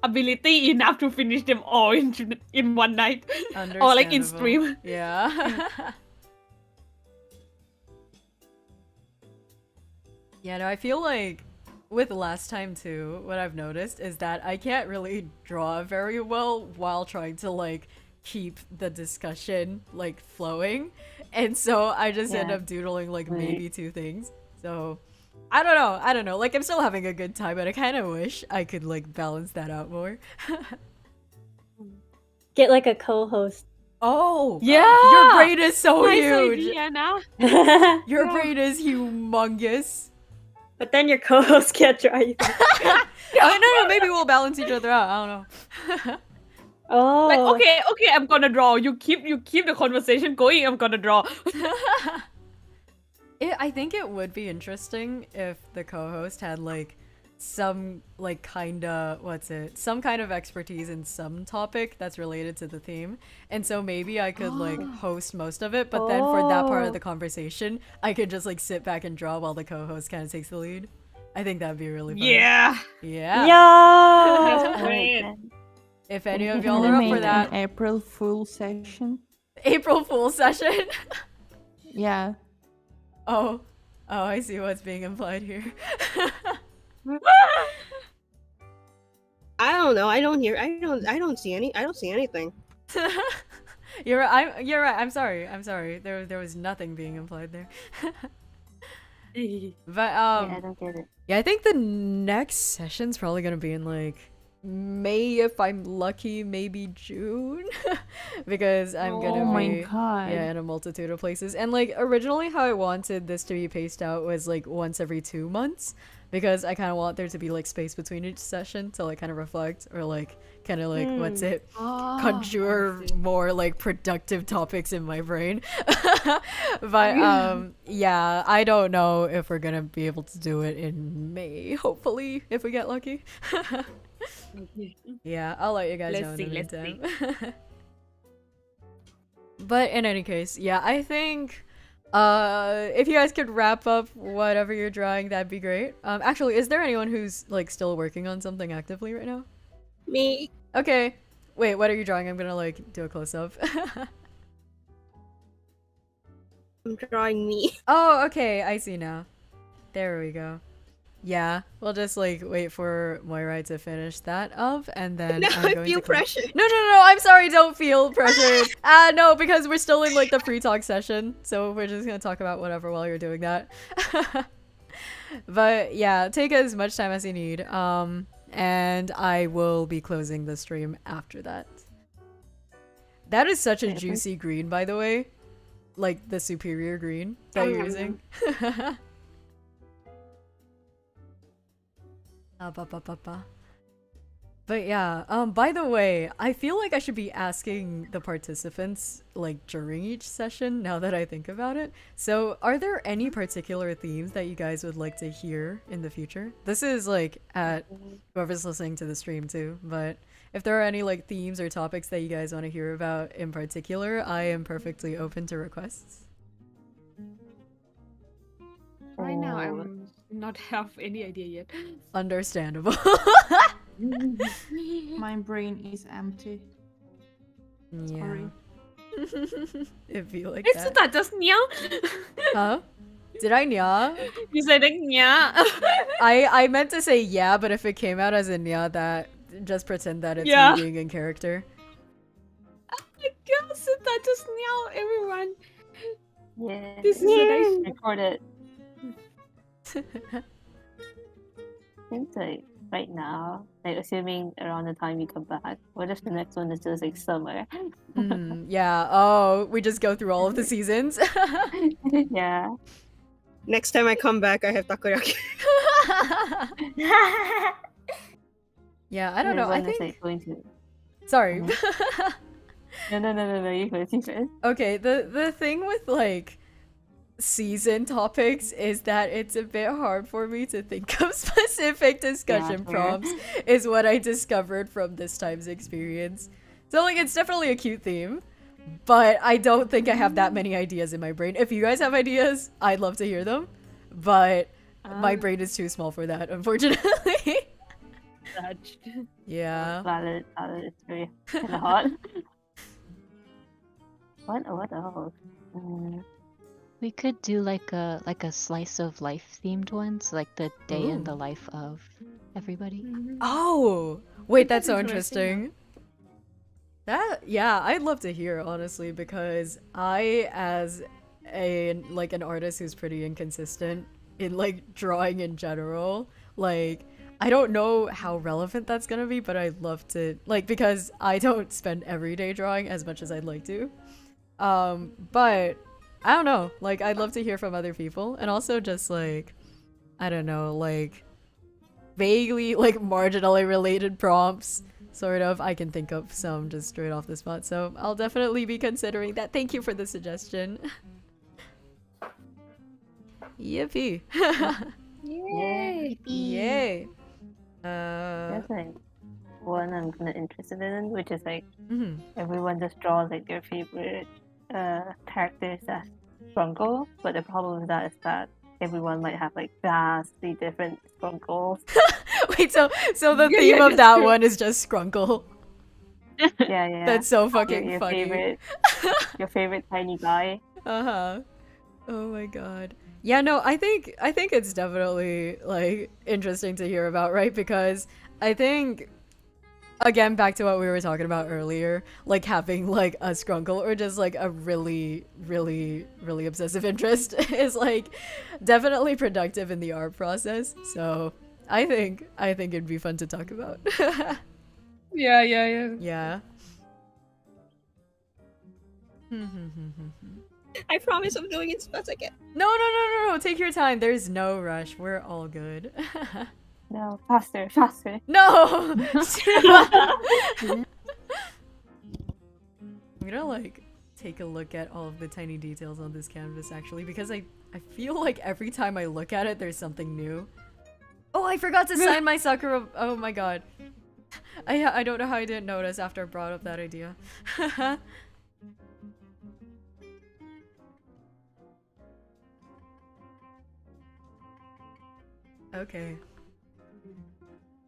ability enough to finish them all in one night or like in Understandable. stream. Yeah. Yeah, no, I feel like with last time too, what I've noticed is that I can't really draw very well while trying to like keep the discussion like flowing. And so I just end Yeah. up doodling like Right. maybe two things. So I don't know. Like I'm still having a good time, but I kind of wish I could like balance that out more. Get like a co-host. Oh, Yeah! Your brain is so Nice huge. idea, now. Your Yeah. brain is humongous. But then your co-host can't draw you. Oh no, maybe we'll balance each other out. I don't know. Oh. Like okay, I'm gonna draw. You keep the conversation going. I'm gonna draw. I think it would be interesting if the co-host had like some like kinda some kind of expertise in some topic that's related to the theme, and so maybe I could like host most of it, but then for that part of the conversation I could just like sit back and draw while the co-host kind of takes the lead. I think that'd be really fun. Yeah. Yeah. Yeah. Great. If any of Can y'all we are up make for that, an April Fool session? April Fool session. Yeah. Oh, I see what's being implied here. I don't know. I don't see anything. You're right. I'm sorry. There was nothing being implied there. But Yeah, I don't get it. yeah, I think the next session's probably gonna be in like May if I'm lucky, maybe June, because I'm gonna Oh my be god. yeah in a multitude of places. And like originally, how I wanted this to be paced out was like once every 2 months, because I kind of want there to be like space between each session to like kind of reflect or like kind of like what's it conjure more like productive topics in my brain. But yeah, I don't know if we're gonna be able to do it in May, hopefully, if we get lucky. Yeah, I'll let you guys know in the Let's see. meantime. But in any case, yeah, I think if you guys could wrap up whatever you're drawing, that'd be great. Actually, is there anyone who's like still working on something actively right now? Me. Okay. Wait, what are you drawing? I'm gonna like do a close up. I'm drawing me. Oh, okay, I see now. There we go. Yeah, we'll just like wait for Moirai to finish that up, and then Now I'm I going feel to close- pressured. No, I'm sorry, don't feel pressured. No, because we're still in like the free talk session, so we're just gonna talk about whatever while you're doing that. But yeah, take as much time as you need. And I will be closing the stream after that. That is such a juicy green, by the way. Like the superior green that you're using. But yeah, by the way, I feel like I should be asking the participants like during each session now that I think about it. So are there any particular themes that you guys would like to hear in the future? This is like at whoever's listening to the stream too, but if there are any like themes or topics that you guys want to hear about in particular, I am perfectly open to requests. Right now, I'm not have any idea yet. Understandable. My brain is empty. Yeah. Sorry. It'd be like It's that. not just nya. Huh? Did I nya? You said it nya. I meant to say yeah, but if it came out as a nya, that just pretend that it's Yeah. me being in character. Oh my god, it's not just nya, everyone. Yeah. This is a nice. Record it. Seems like right now, like assuming around the time you come back, what if the next one is just like summer? Yeah. Oh, we just go through all of the seasons. Yeah. Next time I come back, I have takoyaki. Yeah, I don't know. I Everyone is think. like going to. Sorry. No. You first. You first. Okay. The thing with like season topics is that it's a bit hard for me to think of specific discussion fair. prompts is what I discovered from this time's experience. So like it's definitely a cute theme, but I don't think I have that many ideas in my brain. If you guys have ideas, I'd love to hear them, but my brain is too small for that, unfortunately. Yeah. Valid. It's very kind of hot. What else? We could do like a slice of life themed one, so like the day in the life of everybody. Oh, wait, that's so interesting. interesting. Yeah, I'd love to hear, honestly, because I, as an artist who's pretty inconsistent in like drawing in general, like I don't know how relevant that's gonna be, but I'd love to, like, because I don't spend every day drawing as much as I'd like to. But I don't know, like I'd love to hear from other people, and also just like, I don't know, like vaguely like marginally related prompts, sort of. I can think of some just straight off the spot, so I'll definitely be considering that. Thank you for the suggestion. Yippee. Yay! Yay. That's like one I'm kind of interested in, which is like Mhm. everyone just draws like their favorite characters that struggle, but the problem with that is that everyone might have like vastly different struggles. Wait, so the theme of that one is just Scrunkle. Yeah. That's so fucking your funny. your favorite tiny guy. Uh-huh. Oh my god. Yeah, no, I think it's definitely like interesting to hear about, right? Because I think, again, back to what we were talking about earlier, like having like a Scrunkle or just like a really, really, really obsessive interest is like definitely productive in the art process. So I think it'd be fun to talk about. Yeah. Yeah. I promise I'm doing it as best I can. No. Take your time. There's no rush. We're all good. No, faster. No! I'm gonna like take a look at all of the tiny details on this canvas actually, because I feel like every time I look at it there's something new. Oh, I forgot to sign my Sakura. Oh my god. I don't know how I didn't notice after I brought up that idea. Okay.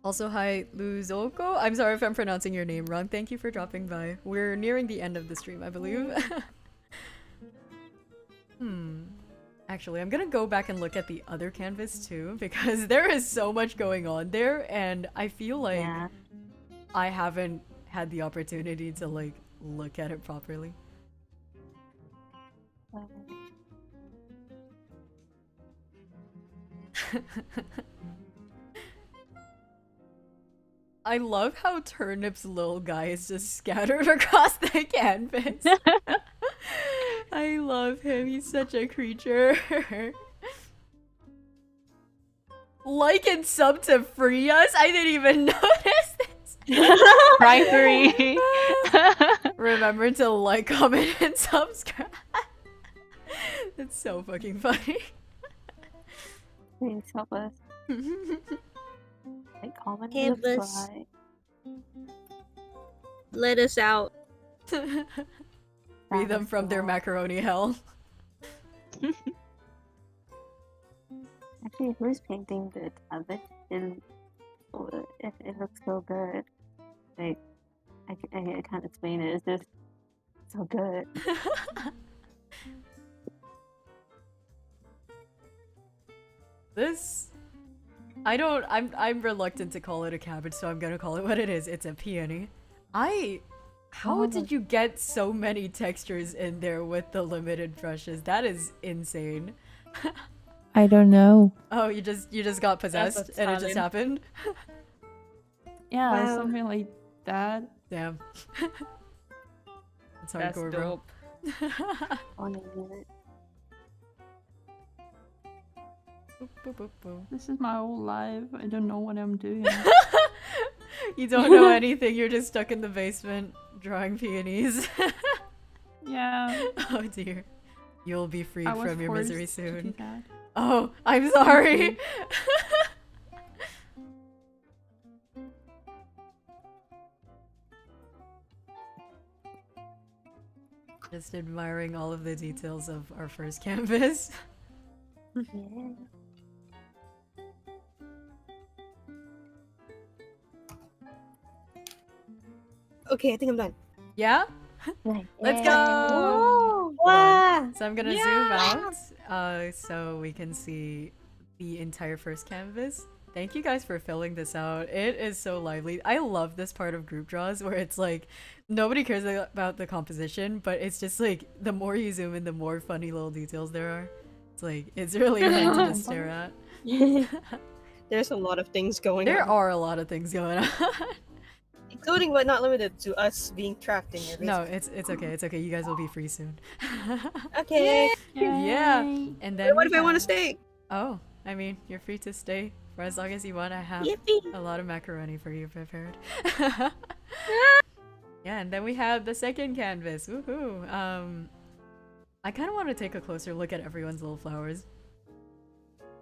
Also, hi, Luzoko. I'm sorry if I'm pronouncing your name wrong. Thank you for dropping by. We're nearing the end of the stream, I believe. Actually, I'm gonna go back and look at the other canvas too, because there is so much going on there, and I feel like Yeah. I haven't had the opportunity to like look at it properly. I love how Turnip's little guy is just scattered across the canvas. I love him. He's such a creature. Like and sub to free us? I didn't even notice this. Bribery. Remember to like, comment, and subscribe. That's so fucking funny. Please help us. Like, comment, and Canvas. subscribe. Let us out. Free them from their macaroni hell. Actually, who's painting the tablet? It looks so good. Like, I can't explain it. It's just so good. This... I'm reluctant to call it a cabbage, so I'm gonna call it what it is. It's a peony. How did you get so many textures in there with the limited brushes? That is insane. I don't know. Oh, you just got possessed and it just happened? Yeah, Wow. something like that. Damn. That's That's hardcore, bro. dope. On a unit. Boop, boop, boop, boop. This is my whole life. I don't know what I'm doing. You don't know anything, you're just stuck in the basement drawing peonies. Yeah. Oh dear. You'll be freed I was from your forced misery to do soon. that. Oh, I'm sorry. Just admiring all of the details of our first canvas. Yeah. Okay, I think I'm done. Yeah? Nice. Let's go! Wow. So I'm gonna zoom out so we can see the entire first canvas. Thank you guys for filling this out. It is so lively. I love this part of group draws where it's like nobody cares about the composition, but it's just like the more you zoom in, the more funny little details there are. It's like it's really fun to just stare at. There's a lot of things going There on. are a lot of things going on. Including but not limited to us being trapped in your No, basement. it's okay. It's okay. You guys will be free soon. Okay. Yeah. Yay. And then What we if I want to have- stay? Oh, I mean, you're free to stay for as long as you want. I have Yippee! a lot of macaroni for you prepared. Yeah, and then we have the second canvas. Woohoo! I kind of want to take a closer look at everyone's little flowers.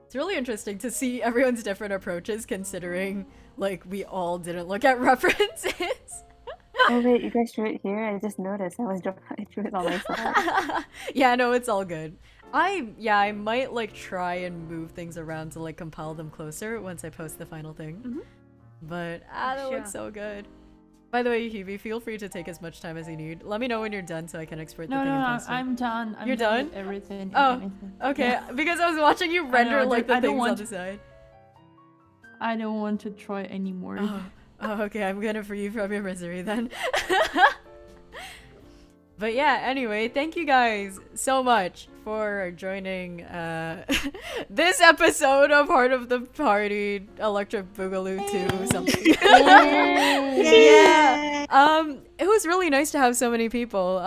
It's really interesting to see everyone's different approaches, considering like we all didn't look at references. Oh wait, you guys drew it here? I just noticed. I drew it on myself. Yeah, no, it's all good. I might like try and move things around to like compile them closer once I post the final thing. But that looks so good. By the way, Hebe, feel free to take as much time as you need. Let me know when you're done so I can export the No, thing no, and no. post it. I'm done. I'm You're done? with everything. Oh, everything. Okay, Yeah. because I was watching you render I like don't the things on want- the side. I don't want to try anymore. Oh, okay, I'm gonna free you from your misery then. But yeah, anyway, thank you guys so much for joining this episode of Heart of the Party Electric Boogaloo 2 something. Yeah. It was really nice to have so many people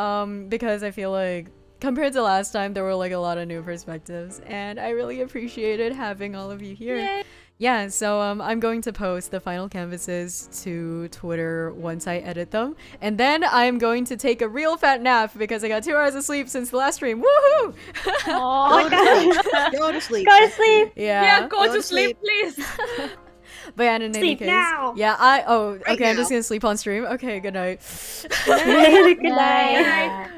because I feel like compared to last time there were like a lot of new perspectives and I really appreciated having all of you here. Yay. Yeah, so I'm going to post the final canvases to Twitter once I edit them. And then I'm going to take a real fat nap because I got 2 hours of sleep since the last stream. Woohoo! Oh my god. Go to sleep. Go to sleep. Yeah. Go to sleep, please. But yeah, in any Sleep case. now. Yeah, okay, I'm just now. gonna sleep on stream. Okay, good night. Good night.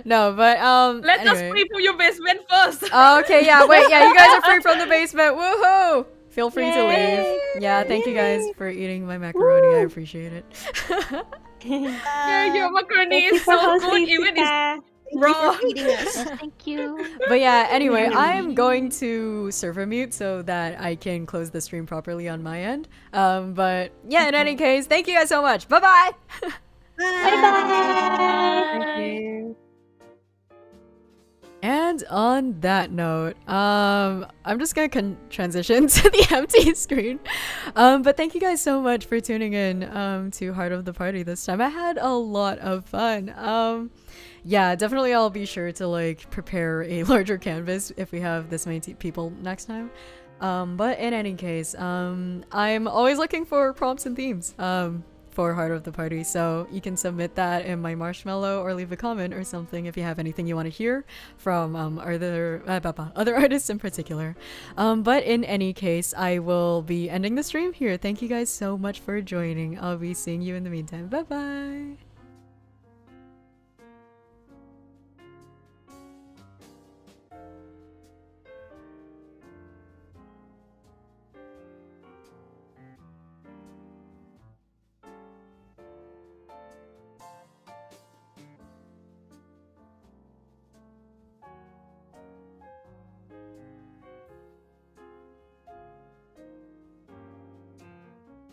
No, but Let us anyway. free from your basement first. Okay, yeah, wait, yeah, you guys are free from the basement. Woohoo! Feel free to leave. Yeah, thank you guys for eating my macaroni. I appreciate it. Yeah, your macaroni Thank you is for so good, hosting, even Sita. Raw. feeding us. Yes, thank you. But yeah, anyway, I'm going to server mute so that I can close the stream properly on my end. But yeah, in any case, thank you guys so much. Bye-bye! Thank you. And on that note, I'm just gonna transition to the empty screen. But thank you guys so much for tuning in to Heart of the Party this time. I had a lot of fun. Yeah, definitely I'll be sure to like prepare a larger canvas if we have this many people next time. But in any case, I'm always looking for prompts and themes for Heart of the Party, so you can submit that in my marshmallow or leave a comment or something if you have anything you want to hear from other artists in particular. But in any case, I will be ending the stream here. Thank you guys so much for joining. I'll be seeing you in the meantime. Bye bye.